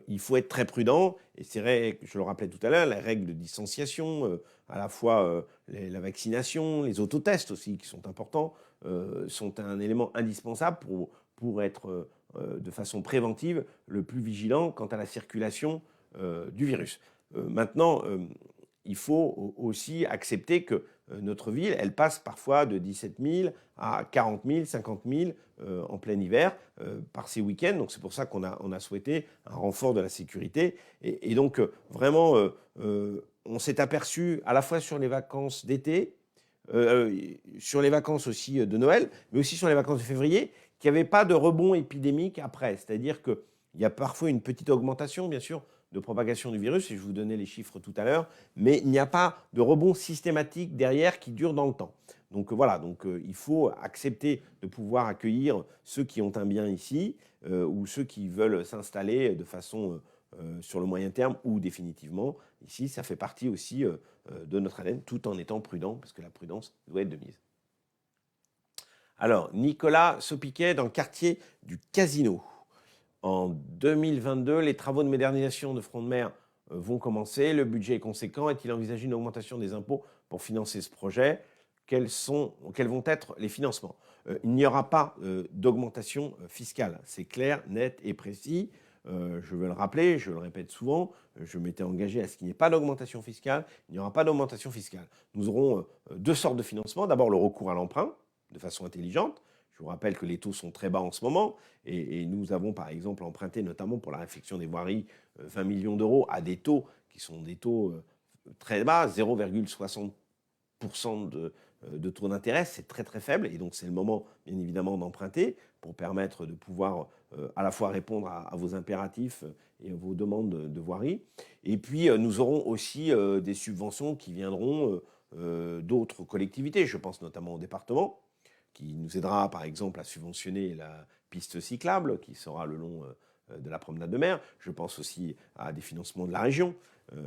il faut être très prudent, et c'est vrai, je le rappelais tout à l'heure, les règles de distanciation, à la fois la vaccination, les autotests aussi, qui sont importants, sont un élément indispensable pour être de façon préventive le plus vigilant quant à la circulation du virus. Maintenant, il faut aussi accepter que notre ville, elle passe parfois de 17 000 à 40 000, 50 000 en plein hiver par ces week-ends. Donc c'est pour ça qu'on a souhaité un renfort de la sécurité. Et donc vraiment, on s'est aperçu à la fois sur les vacances d'été, sur les vacances aussi de Noël, mais aussi sur les vacances de février, qu'il n'y avait pas de rebond épidémique après. C'est-à-dire qu'il y a parfois une petite augmentation, bien sûr, de propagation du virus, et je vous donnais les chiffres tout à l'heure, mais il n'y a pas de rebond systématique derrière qui dure dans le temps. Donc voilà, il faut accepter de pouvoir accueillir ceux qui ont un bien ici ou ceux qui veulent s'installer de façon sur le moyen terme ou définitivement. Ici, ça fait partie aussi de notre ADN, tout en étant prudent, parce que la prudence doit être de mise. Alors, Nicolas Sopiquet dans le quartier du Casino. En 2022, les travaux de modernisation de front de mer vont commencer. Le budget est conséquent. Est-il envisagé une augmentation des impôts pour financer ce projet ? Quels vont être les financements ? Il n'y aura pas d'augmentation fiscale. C'est clair, net et précis. Je veux le rappeler, je le répète souvent, je m'étais engagé à ce qu'il n'y ait pas d'augmentation fiscale. Il n'y aura pas d'augmentation fiscale. Nous aurons deux sortes de financement. D'abord, le recours à l'emprunt, de façon intelligente. Je vous rappelle que les taux sont très bas en ce moment et nous avons par exemple emprunté notamment pour la réfection des voiries 20 millions d'euros à des taux qui sont des taux très bas, 0,60% de taux d'intérêt, c'est très très faible et donc c'est le moment bien évidemment d'emprunter pour permettre de pouvoir à la fois répondre à vos impératifs et à vos demandes de voirie. Et puis nous aurons aussi des subventions qui viendront d'autres collectivités, je pense notamment au département, qui nous aidera par exemple à subventionner la piste cyclable qui sera le long de la promenade de mer. Je pense aussi à des financements de la région.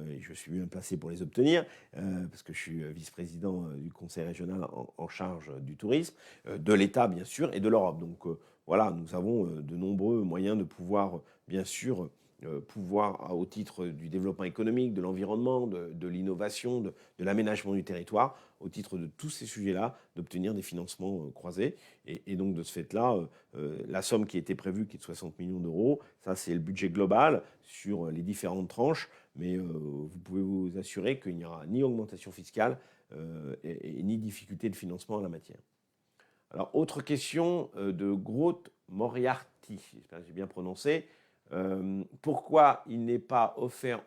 Et je suis bien placé pour les obtenir, parce que je suis vice-président du conseil régional en charge du tourisme, de l'État bien sûr, et de l'Europe. Donc voilà, nous avons de nombreux moyens de pouvoir, bien sûr, au titre du développement économique, de l'environnement, de l'innovation, de l'aménagement du territoire, au titre de tous ces sujets-là, d'obtenir des financements croisés. Et donc, de ce fait-là, la somme qui était prévue, qui est de 60 millions d'euros, ça, c'est le budget global sur les différentes tranches. Mais vous pouvez vous assurer qu'il n'y aura ni augmentation fiscale et ni difficulté de financement en la matière. Alors, autre question de Groth Moriarty, j'espère que j'ai bien prononcé. Pourquoi il n'est offert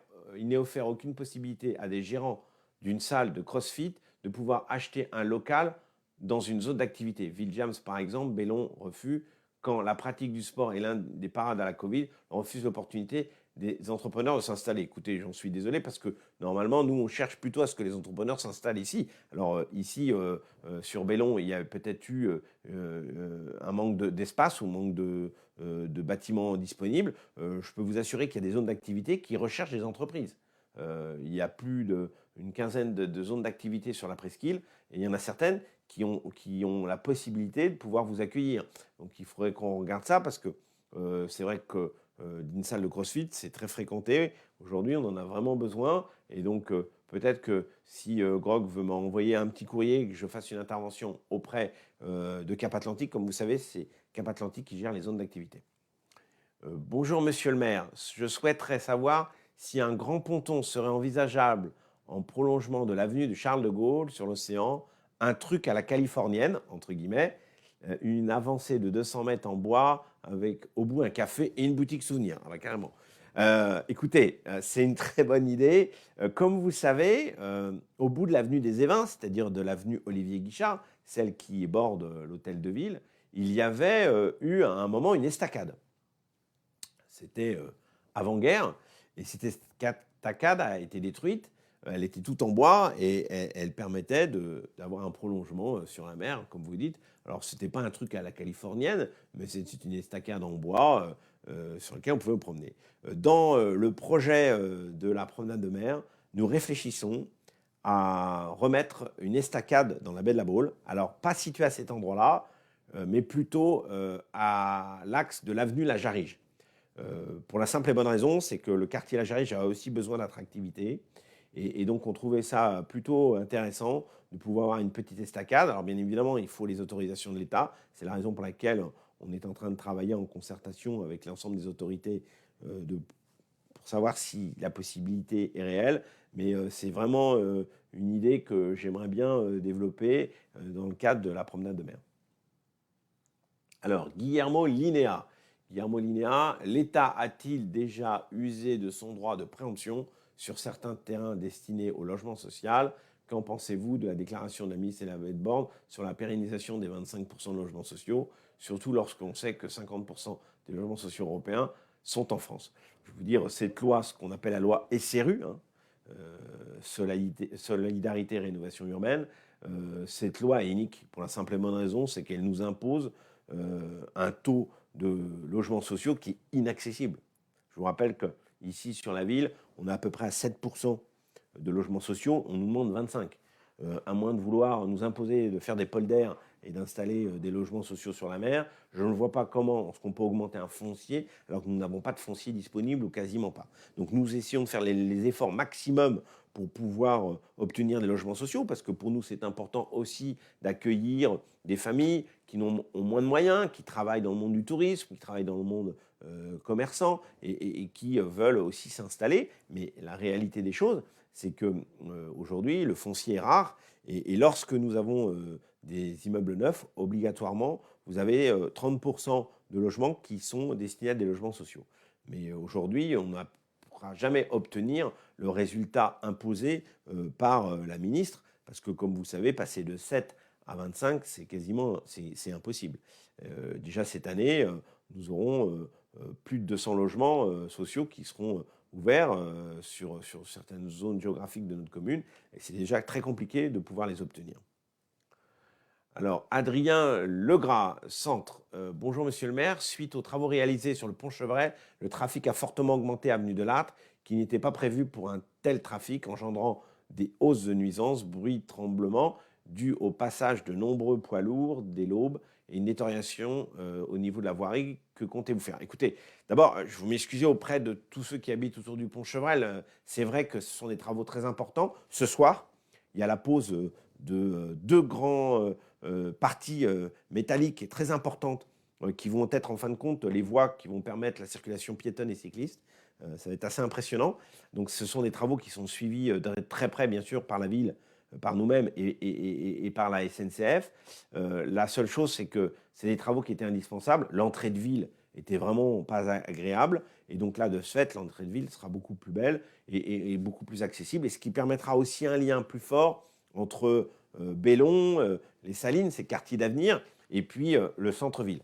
aucune possibilité à des gérants d'une salle de CrossFit de pouvoir acheter un local dans une zone d'activité. Villjams, par exemple, Bellon refuse, quand la pratique du sport est l'un des parades à la Covid, on refuse l'opportunité des entrepreneurs de s'installer. Écoutez, j'en suis désolé parce que normalement, nous, on cherche plutôt à ce que les entrepreneurs s'installent ici. Alors ici, sur Bellon, il y a peut-être eu un manque d'espace ou un manque de bâtiments disponibles. Je peux vous assurer qu'il y a des zones d'activité qui recherchent des entreprises. Il y a plus d'une quinzaine de zones d'activité sur la presqu'île et il y en a certaines qui ont la possibilité de pouvoir vous accueillir. Donc il faudrait qu'on regarde ça parce que c'est vrai que d'une salle de CrossFit, c'est très fréquenté. Aujourd'hui, on en a vraiment besoin. Et donc, peut-être que si Grog veut m'envoyer un petit courrier et que je fasse une intervention auprès de Cap Atlantique, comme vous savez, c'est Cap Atlantique qui gère les zones d'activité. Bonjour, monsieur le maire. Je souhaiterais savoir si un grand ponton serait envisageable en prolongement de l'avenue de Charles de Gaulle sur l'océan, un truc à la californienne, entre guillemets, une avancée de 200 mètres en bois, avec au bout un café et une boutique souvenir. Ah bah, carrément. Écoutez, c'est une très bonne idée. Comme vous savez, au bout de l'avenue des Évins, c'est-à-dire de l'avenue Olivier Guichard, celle qui borde l'hôtel de ville, il y avait eu à un moment une estacade. C'était avant-guerre, et cette estacade a été détruite. Elle était toute en bois et elle permettait d'avoir un prolongement sur la mer, comme vous dites. Alors, ce n'était pas un truc à la californienne, mais c'est une estacade en bois sur laquelle on pouvait se promener. Dans le projet de la promenade de mer, nous réfléchissons à remettre une estacade dans la baie de la Baule. Alors, pas située à cet endroit-là, mais plutôt à l'axe de l'avenue La Jarige. Pour la simple et bonne raison, c'est que le quartier La Jarige a aussi besoin d'attractivité. Et donc, on trouvait ça plutôt intéressant de pouvoir avoir une petite estacade. Alors, bien évidemment, il faut les autorisations de l'État. C'est la raison pour laquelle on est en train de travailler en concertation avec l'ensemble des autorités pour savoir si la possibilité est réelle. Mais c'est vraiment une idée que j'aimerais bien développer dans le cadre de la promenade de mer. Alors, Guillermo Linéa. Guillermo Linéa, l'État a-t-il déjà usé de son droit de préemption sur certains terrains destinés au logement social? Qu'en pensez-vous de la déclaration de la ministre Elisabeth Borne sur la pérennisation des 25% de logements sociaux, surtout lorsqu'on sait que 50% des logements sociaux européens sont en France? Je vais vous dire, cette loi, ce qu'on appelle la loi SRU, Solidarité et Rénovation Urbaine, cette loi est unique pour la simple et bonne raison, c'est qu'elle nous impose un taux de logements sociaux qui est inaccessible. Je vous rappelle qu'ici, sur la ville, on est à peu près à 7% de logements sociaux, on nous demande 25%. À moins de vouloir nous imposer de faire des polders et d'installer des logements sociaux sur la mer, je ne vois pas comment est-ce qu'on peut augmenter un foncier alors que nous n'avons pas de foncier disponible ou quasiment pas. Donc nous essayons de faire les efforts maximum pour pouvoir obtenir des logements sociaux, parce que pour nous, c'est important aussi d'accueillir des familles qui ont moins de moyens, qui travaillent dans le monde du tourisme, qui travaillent dans le monde commerçant et qui veulent aussi s'installer. Mais la réalité des choses, c'est qu'aujourd'hui, le foncier est rare et lorsque nous avons des immeubles neufs, obligatoirement, vous avez 30% de logements qui sont destinés à des logements sociaux. Mais aujourd'hui, on ne pourra jamais obtenir le résultat imposé par la ministre, parce que comme vous savez, passer de 7 à 25, c'est impossible. Déjà cette année, nous aurons plus de 200 logements sociaux qui seront ouverts sur certaines zones géographiques de notre commune, et c'est déjà très compliqué de pouvoir les obtenir. Alors, Adrien Legras, Centre. Bonjour Monsieur le maire. Suite aux travaux réalisés sur le pont Chevret, le trafic a fortement augmenté avenue de Lattre, qui n'était pas prévu pour un tel trafic, engendrant des hausses de nuisances, bruit, tremblements, dus au passage de nombreux poids lourds dès l'aube et une détérioration au niveau de la voirie. Que comptez-vous faire? Écoutez, d'abord, je vous m'excuser auprès de tous ceux qui habitent autour du pont Chevrel. C'est vrai que ce sont des travaux très importants. Ce soir, il y a la pose de deux grands parties métalliques et très importantes qui vont être en fin de compte les voies qui vont permettre la circulation piétonne et cycliste. Ça va être assez impressionnant. Donc ce sont des travaux qui sont suivis de très près, bien sûr, par la ville, par nous-mêmes et par la SNCF. La seule chose, c'est que c'est des travaux qui étaient indispensables. L'entrée de ville était vraiment pas agréable. Et donc là, de ce fait, l'entrée de ville sera beaucoup plus belle et beaucoup plus accessible. Et ce qui permettra aussi un lien plus fort entre Bellon, les Salines, ces quartiers d'avenir, et puis le centre-ville.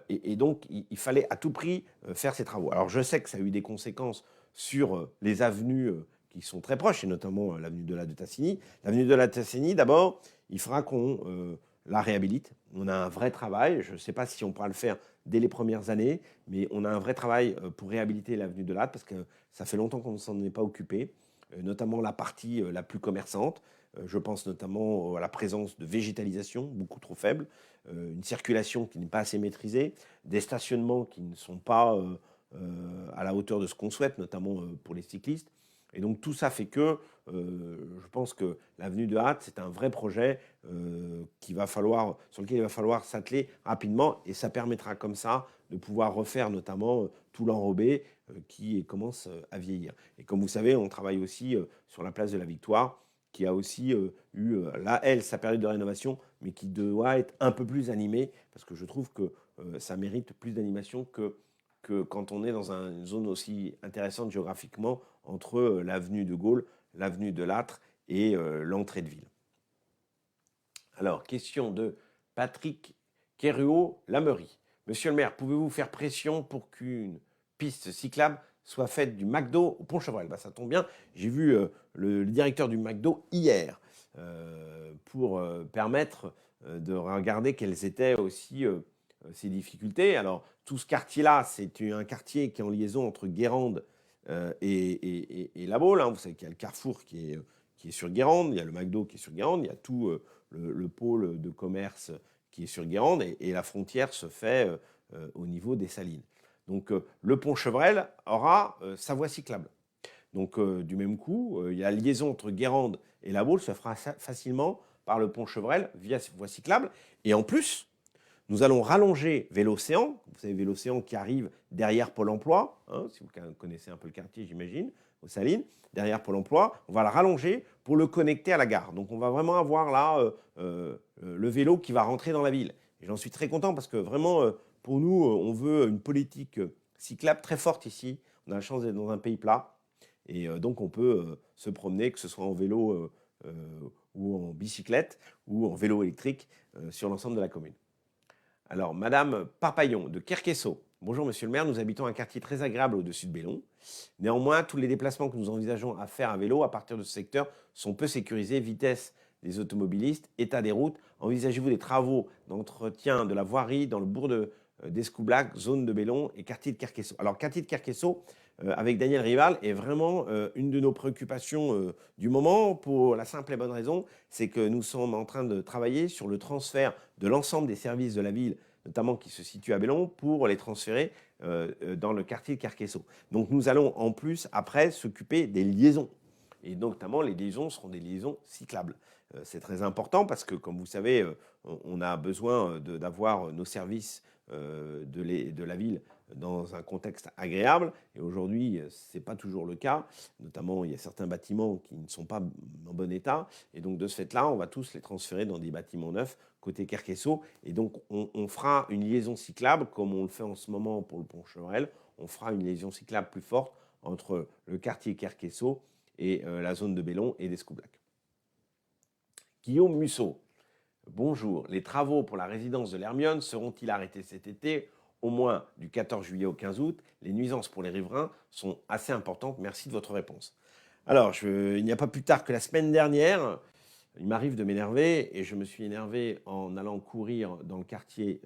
Et donc, il fallait à tout prix faire ces travaux. Alors, je sais que ça a eu des conséquences sur les avenues qui sont très proches, et notamment l'avenue de la de Tassigny. L'avenue de la Tassigny, d'abord, il faudra qu'on la réhabilite. On a un vrai travail. Je ne sais pas si on pourra le faire dès les premières années, mais on a un vrai travail pour réhabiliter l'avenue de Latte, parce que ça fait longtemps qu'on ne s'en est pas occupé, notamment la partie la plus commerçante. Je pense notamment à la présence de végétalisation beaucoup trop faible, une circulation qui n'est pas assez maîtrisée, des stationnements qui ne sont pas à la hauteur de ce qu'on souhaite, notamment pour les cyclistes. Et donc tout ça fait que je pense que l'avenue de Hâte, c'est un vrai projet sur lequel il va falloir s'atteler rapidement, et ça permettra comme ça de pouvoir refaire notamment tout l'enrobé qui commence à vieillir. Et comme vous savez, on travaille aussi sur la place de la Victoire, qui a aussi eu, là, sa période de rénovation, mais qui doit être un peu plus animée, parce que je trouve que ça mérite plus d'animation que quand on est dans une zone aussi intéressante géographiquement entre l'avenue de Gaulle, l'avenue de Lattre et l'entrée de ville. Alors, question de Patrick Keruo-Lamery. Monsieur le maire, pouvez-vous faire pression pour qu'une piste cyclable soit faite du McDo au Pont-Chevrel? Ça tombe bien, j'ai vu le directeur du McDo hier pour permettre de regarder quelles étaient aussi ces difficultés. Alors, tout ce quartier-là, c'est un quartier qui est en liaison entre Guérande et La Baule. Vous savez qu'il y a le Carrefour qui est sur Guérande, il y a le McDo qui est sur Guérande, il y a tout le pôle de commerce qui est sur Guérande, et la frontière se fait au niveau des Salines. Donc le pont Chevrel aura sa voie cyclable. Donc du même coup, il y a la liaison entre Guérande et La Baule se fera facilement par le pont Chevrel via voie cyclable. Et en plus, nous allons rallonger Vélocéan. Vous savez, Vélocéan qui arrive derrière Pôle emploi, si vous connaissez un peu le quartier, j'imagine, aux Salines, derrière Pôle emploi. On va le rallonger pour le connecter à la gare. Donc on va vraiment avoir là le vélo qui va rentrer dans la ville. Et j'en suis très content parce que vraiment, pour nous, on veut une politique cyclable très forte ici. On a la chance d'être dans un pays plat. Et donc on peut se promener, que ce soit en vélo ou en bicyclette ou en vélo électrique sur l'ensemble de la commune. Alors, Madame Parpaillon de Kerkesso. Bonjour Monsieur le maire, nous habitons un quartier très agréable au-dessus de Bellon. Néanmoins, tous les déplacements que nous envisageons à faire à vélo à partir de ce secteur sont peu sécurisés. Vitesse des automobilistes, état des routes. Envisagez-vous des travaux d'entretien de la voirie dans le bourg d'Escoublac, zone de Bellon et quartier de Kerkesso? Alors, quartier de Kerkesso, avec Daniel Rival, est vraiment une de nos préoccupations du moment, pour la simple et bonne raison, c'est que nous sommes en train de travailler sur le transfert de l'ensemble des services de la ville, notamment qui se situent à Bellon, pour les transférer dans le quartier de Kerkesso. Donc nous allons en plus, après, s'occuper des liaisons. Et notamment, les liaisons seront des liaisons cyclables. C'est très important parce que, comme vous savez, on a besoin d'avoir nos services de la ville dans un contexte agréable. Et aujourd'hui, ce n'est pas toujours le cas. Notamment, il y a certains bâtiments qui ne sont pas en bon état. Et donc, de ce fait-là, on va tous les transférer dans des bâtiments neufs côté Kerkesso. Et donc, on fera une liaison cyclable, comme on le fait en ce moment pour le pont Chevrel. On fera une liaison cyclable plus forte entre le quartier Kerkesso et la zone de Bellon et d'Escoublac. Guillaume Musso. Bonjour. Les travaux pour la résidence de l'Hermione seront-ils arrêtés cet été, au moins du 14 juillet au 15 août? Les nuisances pour les riverains sont assez importantes. Merci de votre réponse. Alors, il n'y a pas plus tard que la semaine dernière, il m'arrive de m'énerver, et je me suis énervé en allant courir dans le quartier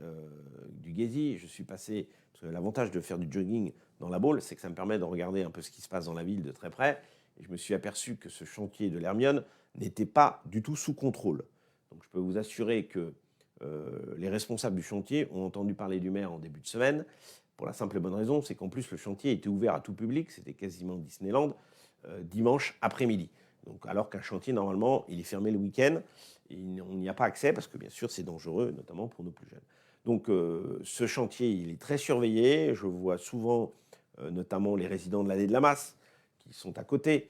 du Guésy. Je suis passé, parce que l'avantage de faire du jogging dans la Baule, c'est que ça me permet de regarder un peu ce qui se passe dans la ville de très près. Et je me suis aperçu que ce chantier de l'Hermione n'était pas du tout sous contrôle. Donc je peux vous assurer que les responsables du chantier ont entendu parler du maire en début de semaine, pour la simple et bonne raison, c'est qu'en plus le chantier était ouvert à tout public, c'était quasiment Disneyland, dimanche après-midi. Donc, alors qu'un chantier, normalement, il est fermé le week-end, on n'y a pas accès parce que bien sûr c'est dangereux, notamment pour nos plus jeunes. Donc ce chantier, il est très surveillé. Je vois souvent notamment les résidents de l'allée de la Masse qui sont à côté.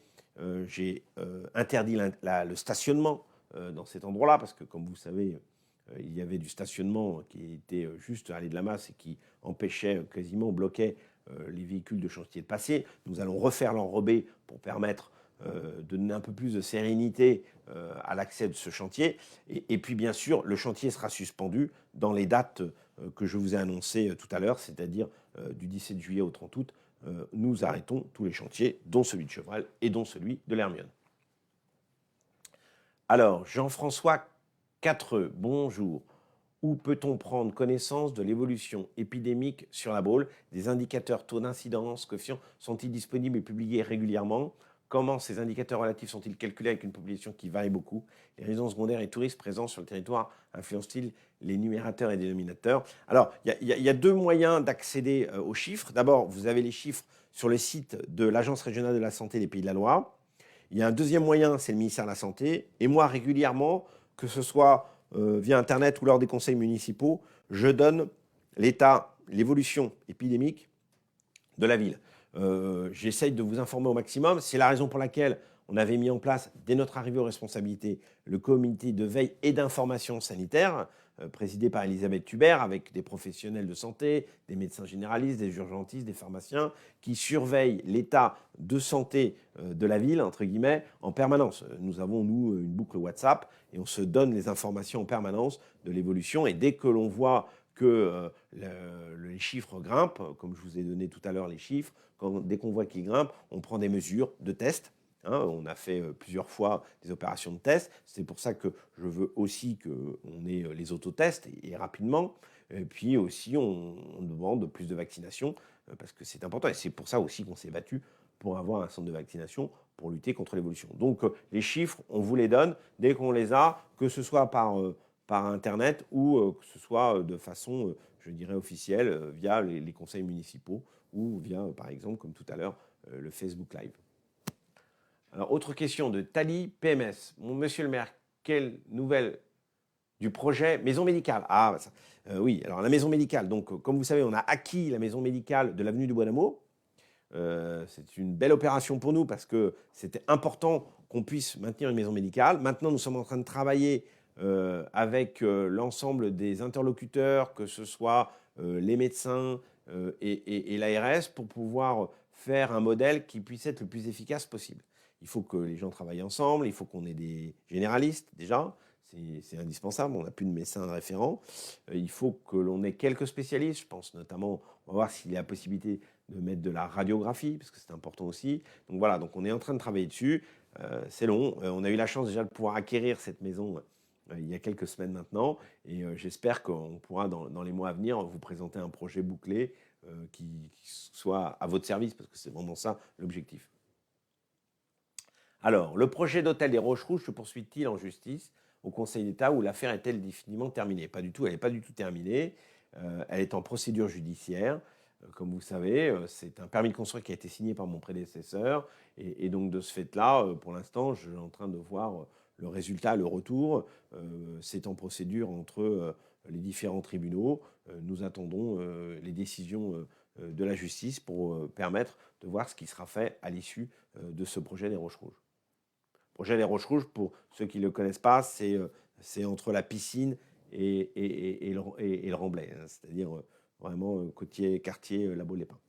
J'ai interdit le stationnement dans cet endroit-là, parce que, comme vous savez, il y avait du stationnement qui était juste à l'allée de la Masse et qui empêchait, quasiment bloquait les véhicules de chantier de passer. Nous allons refaire l'enrobé pour permettre de donner un peu plus de sérénité à l'accès de ce chantier. Et puis, bien sûr, le chantier sera suspendu dans les dates que je vous ai annoncées tout à l'heure, c'est-à-dire du 17 juillet au 30 août. Nous arrêtons tous les chantiers, dont celui de Chevrel et dont celui de l'Hermione. Alors, Jean-François Quatreux, bonjour. Où peut-on prendre connaissance de l'évolution épidémique sur la Baule? Des indicateurs, taux d'incidence, coefficients sont-ils disponibles et publiés régulièrement? Comment ces indicateurs relatifs sont-ils calculés avec une population qui varie beaucoup? Les résidences secondaires et touristes présents sur le territoire influencent-ils les numérateurs et dénominateurs? Alors, il y a deux moyens d'accéder aux chiffres. D'abord, vous avez les chiffres sur le site de l'Agence régionale de la santé des Pays de la Loire. Il y a un deuxième moyen, c'est le ministère de la Santé. Et moi, régulièrement, que ce soit via Internet ou lors des conseils municipaux, je donne l'évolution épidémique de la ville. J'essaye de vous informer au maximum. C'est la raison pour laquelle on avait mis en place, dès notre arrivée aux responsabilités, le comité de veille et d'information sanitaire, présidée par Elisabeth Thubert, avec des professionnels de santé, des médecins généralistes, des urgentistes, des pharmaciens, qui surveillent l'état de santé de la ville, entre guillemets, en permanence. Nous avons, nous, une boucle WhatsApp, et on se donne les informations en permanence de l'évolution, et dès que l'on voit que les chiffres grimpent, comme je vous ai donné tout à l'heure les chiffres, dès qu'on voit qu'ils grimpent, on prend des mesures de test. On a fait plusieurs fois des opérations de test. C'est pour ça que je veux aussi qu'on ait les autotests et rapidement. Et puis aussi, on demande plus de vaccination parce que c'est important. Et c'est pour ça aussi qu'on s'est battu pour avoir un centre de vaccination pour lutter contre l'évolution. Donc les chiffres, on vous les donne dès qu'on les a, que ce soit par Internet ou que ce soit de façon, je dirais, officielle via les conseils municipaux ou via, par exemple, comme tout à l'heure, le Facebook Live. Alors, autre question de Tali PMS. Monsieur le maire, quelle nouvelle du projet maison médicale? Oui, alors la maison médicale. Donc, comme vous savez, on a acquis la maison médicale de l'avenue du Bois d'Amour. C'est une belle opération pour nous parce que c'était important qu'on puisse maintenir une maison médicale. Maintenant, nous sommes en train de travailler avec l'ensemble des interlocuteurs, que ce soit les médecins et l'ARS, pour pouvoir faire un modèle qui puisse être le plus efficace possible. Il faut que les gens travaillent ensemble, il faut qu'on ait des généralistes déjà, c'est indispensable, on n'a plus de médecins référents. Il faut que l'on ait quelques spécialistes, je pense notamment, on va voir s'il y a la possibilité de mettre de la radiographie, parce que c'est important aussi. Donc voilà, donc on est en train de travailler dessus. C'est long. On a eu la chance déjà de pouvoir acquérir cette maison il y a quelques semaines maintenant. Et j'espère qu'on pourra, dans les mois à venir, vous présenter un projet bouclé qui soit à votre service, parce que c'est vraiment ça l'objectif. Alors, le projet d'hôtel des Roches-Rouges se poursuit-il en justice au Conseil d'État où l'affaire est-elle définitivement terminée? Pas du tout, elle n'est pas du tout terminée. Elle est en procédure judiciaire. Comme vous savez, c'est un permis de construire qui a été signé par mon prédécesseur. Et donc, de ce fait-là, pour l'instant, je suis en train de voir le résultat, le retour. C'est en procédure entre les différents tribunaux. Nous attendons les décisions de la justice pour permettre de voir ce qui sera fait à l'issue de ce projet des Roches-Rouges. Le projet des Roches-Rouges, pour ceux qui ne le connaissent pas, c'est entre la piscine et le Remblai, hein, c'est-à-dire vraiment quartier La Baule-les-Pins.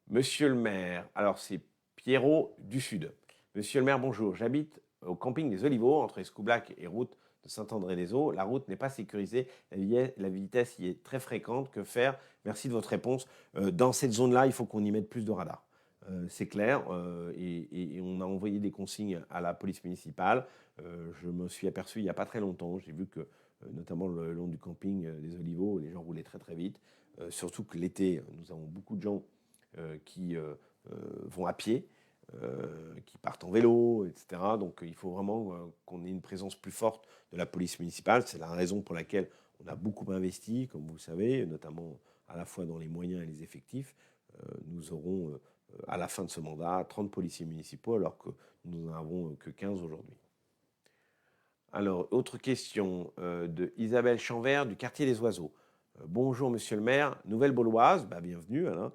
Monsieur le maire, alors c'est Pierrot du Sud. Monsieur le maire, bonjour. J'habite au camping des Olivaux, entre Escoublac et route de Saint-André-des-Eaux. La route n'est pas sécurisée, la vitesse y est très fréquente. Que faire? Merci de votre réponse. Dans cette zone-là, il faut qu'on y mette plus de radars. C'est clair, et on a envoyé des consignes à la police municipale. Je me suis aperçu il n'y a pas très longtemps, j'ai vu que, notamment le long du camping des Olivaux, les gens roulaient très très vite. Surtout que l'été, nous avons beaucoup de gens qui vont à pied, qui partent en vélo, etc. Donc il faut vraiment qu'on ait une présence plus forte de la police municipale. C'est la raison pour laquelle on a beaucoup investi, comme vous le savez, notamment à la fois dans les moyens et les effectifs. Nous aurons à la fin de ce mandat 30 policiers municipaux alors que nous n'en avons que 15 aujourd'hui. Alors, autre question de Isabelle Chanvert du quartier des Oiseaux. Bonjour monsieur le maire, nouvelle Bauloise, bienvenue Alain,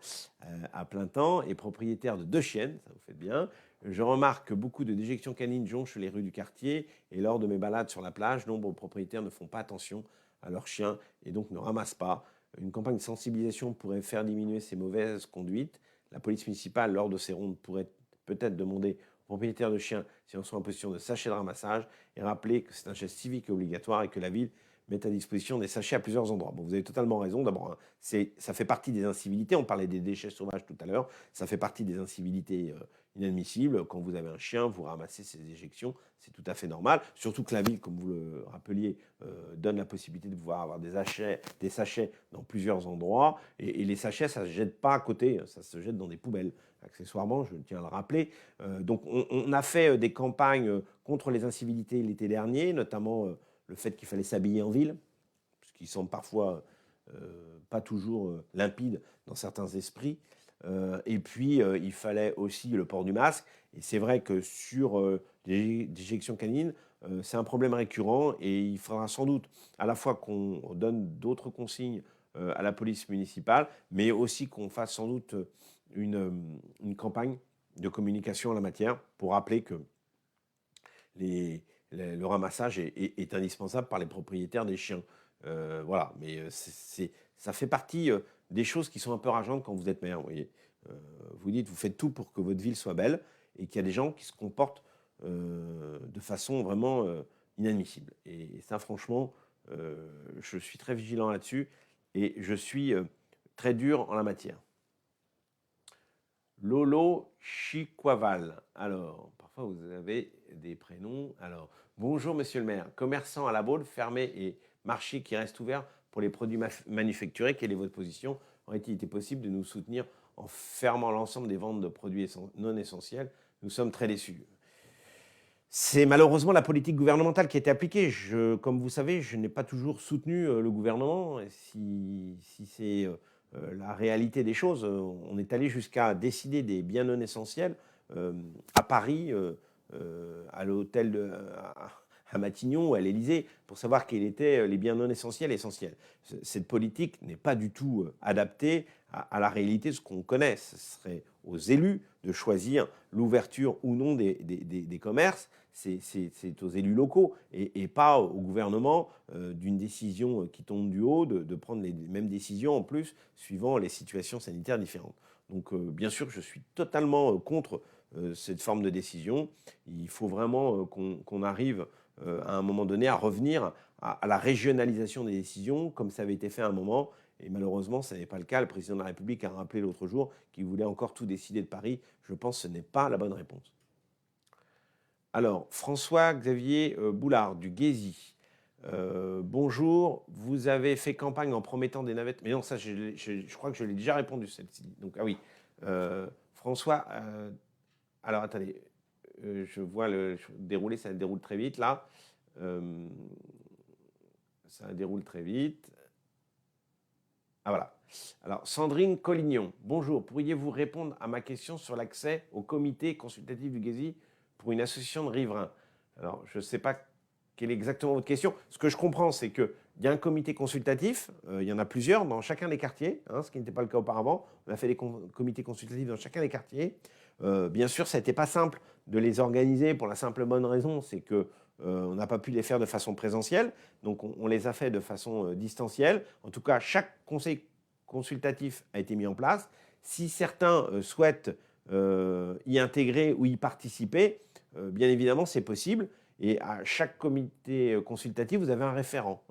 à plein temps et propriétaire de 2 chiennes, ça vous fait bien. Je remarque que beaucoup de déjections canines jonchent les rues du quartier et lors de mes balades sur la plage, nombre de propriétaires ne font pas attention à leurs chiens et donc ne ramassent pas. Une campagne de sensibilisation pourrait faire diminuer ces mauvaises conduites. La police municipale, lors de ces rondes, pourrait peut-être demander aux propriétaires de chiens si on sont en position de sachets de ramassage et rappeler que c'est un geste civique et obligatoire et que la ville met à disposition des sachets à plusieurs endroits. Bon, vous avez totalement raison. D'abord, ça fait partie des incivilités. On parlait des déchets sauvages tout à l'heure. Ça fait partie des incivilités inadmissibles. Quand vous avez un chien, vous ramassez ses éjections. C'est tout à fait normal. Surtout que la ville, comme vous le rappeliez, donne la possibilité de pouvoir avoir des sachets dans plusieurs endroits. Et les sachets, ça ne se jette pas à côté. Ça se jette dans des poubelles. Accessoirement, je tiens à le rappeler. Donc, on a fait des campagnes contre les incivilités l'été dernier, notamment le fait qu'il fallait s'habiller en ville, ce qui semble parfois pas toujours limpide dans certains esprits. Et puis, il fallait aussi le port du masque. Et c'est vrai que sur les déjections canines, c'est un problème récurrent et il faudra sans doute à la fois qu'on donne d'autres consignes à la police municipale, mais aussi qu'on fasse sans doute une campagne de communication en la matière pour rappeler que les le ramassage est indispensable par les propriétaires des chiens. Voilà, mais ça fait partie des choses qui sont un peu rageantes quand vous êtes maire. Vous voyez. Vous dites, vous faites tout pour que votre ville soit belle et qu'il y a des gens qui se comportent de façon vraiment inadmissible. Et ça, franchement, je suis très vigilant là-dessus et je suis très dur en la matière. Lolo Chiquaval. Alors, parfois vous avez des prénoms. Alors, bonjour monsieur le maire. Commerçant à la Baule, fermé et marché qui reste ouvert pour les produits manufacturés. Quelle est votre position? Aurait-il été possible de nous soutenir en fermant l'ensemble des ventes de produits non essentiels? Nous sommes très déçus. C'est malheureusement la politique gouvernementale qui a été appliquée. Comme vous savez, je n'ai pas toujours soutenu le gouvernement. Si c'est la réalité des choses, on est allé jusqu'à décider des biens non essentiels à Paris, à l'hôtel à Matignon ou à l'Élysée, pour savoir quels étaient les biens non essentiels essentiels. Cette politique n'est pas du tout adaptée à la réalité de ce qu'on connaît. Ce serait aux élus de choisir l'ouverture ou non des commerces. C'est aux élus locaux et pas au gouvernement d'une décision qui tombe du haut, de prendre les mêmes décisions en plus, suivant les situations sanitaires différentes. Donc bien sûr, je suis totalement contre cette forme de décision. Il faut vraiment qu'on arrive à un moment donné à revenir à la régionalisation des décisions, comme ça avait été fait à un moment. Et malheureusement, ce n'est pas le cas. Le président de la République a rappelé l'autre jour qu'il voulait encore tout décider de Paris. Je pense que ce n'est pas la bonne réponse. Alors, François-Xavier Boulard, du Guésy. Bonjour, vous avez fait campagne en promettant des navettes. Mais non, ça, je crois que je l'ai déjà répondu, celle-ci. Donc, ah oui. François, alors attendez, je vois le dérouler, ça déroule très vite, là. Ça déroule très vite. Ah voilà. Alors, Sandrine Collignon, bonjour. Pourriez-vous répondre à ma question sur l'accès au comité consultatif du Guésy pour une association de riverains? Alors, je ne sais pas quelle est exactement votre question. Ce que je comprends, c'est qu'il y a un comité consultatif, il y en a plusieurs dans chacun des quartiers, ce qui n'était pas le cas auparavant. On a fait des comités consultatifs dans chacun des quartiers. Bien sûr, ça n'était pas simple de les organiser pour la simple bonne raison, c'est que on n'a pas pu les faire de façon présentielle, donc on les a fait de façon distancielle. En tout cas, chaque conseil consultatif a été mis en place. Si certains souhaitent y intégrer ou y participer, bien évidemment, c'est possible. Et à chaque comité consultatif, vous avez un référent.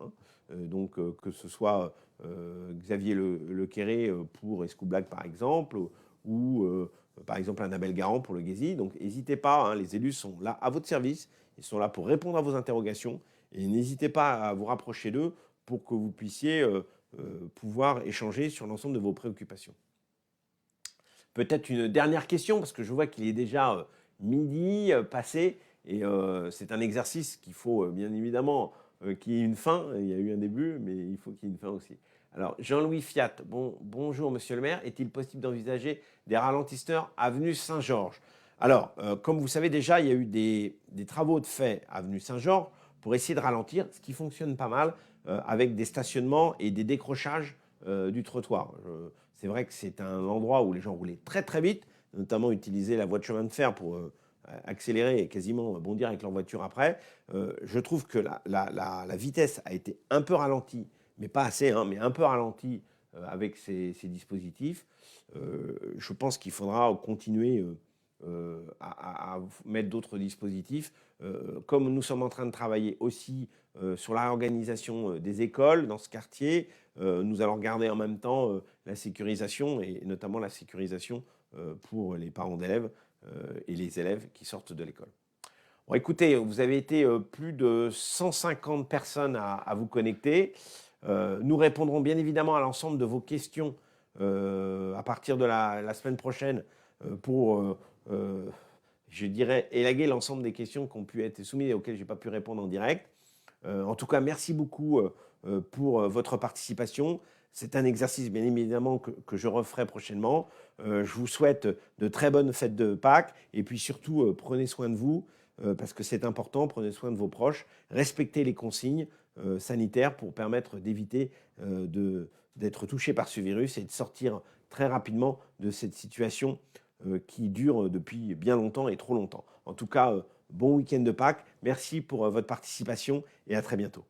Donc, que ce soit Xavier Le Quéré pour Escoublac, par exemple, ou par exemple Annabelle Garand pour le Guésy. Donc, n'hésitez pas, les élus sont là à votre service. Ils sont là pour répondre à vos interrogations. Et n'hésitez pas à vous rapprocher d'eux pour que vous puissiez pouvoir échanger sur l'ensemble de vos préoccupations. Peut-être une dernière question, parce que je vois qu'il est déjà midi passé. Et c'est un exercice qu'il faut bien évidemment qu'il y ait une fin. Il y a eu un début, mais il faut qu'il y ait une fin aussi. Alors, Jean-Louis Fiat, bonjour monsieur le maire. Est-il possible d'envisager des ralentisseurs avenue Saint-Georges? Alors, comme vous savez déjà, il y a eu des travaux de fait avenue Saint-Georges pour essayer de ralentir, ce qui fonctionne pas mal avec des stationnements et des décrochages du trottoir. C'est vrai que c'est un endroit où les gens roulaient très très vite, notamment utiliser la voie de chemin de fer pour accélérer et quasiment bondir avec leur voiture après. Je trouve que la vitesse a été un peu ralentie, mais pas assez, mais un peu ralentie avec ces dispositifs. Je pense qu'il faudra continuer à mettre d'autres dispositifs. Comme nous sommes en train de travailler aussi sur la réorganisation des écoles dans ce quartier, nous allons regarder en même temps la sécurisation et notamment la sécurisation pour les parents d'élèves et les élèves qui sortent de l'école. Bon, écoutez, vous avez été plus de 150 personnes à vous connecter. Nous répondrons bien évidemment à l'ensemble de vos questions à partir de la semaine prochaine pour, je dirais, élaguer l'ensemble des questions qui ont pu être soumises et auxquelles je n'ai pas pu répondre en direct. En tout cas, merci beaucoup pour votre participation. C'est un exercice, bien évidemment, que je referai prochainement. Je vous souhaite de très bonnes fêtes de Pâques. Et puis surtout, prenez soin de vous, parce que c'est important. Prenez soin de vos proches. Respectez les consignes sanitaires pour permettre d'éviter d'être touché par ce virus et de sortir très rapidement de cette situation qui dure depuis bien longtemps et trop longtemps. En tout cas, bon week-end de Pâques. Merci pour votre participation et à très bientôt.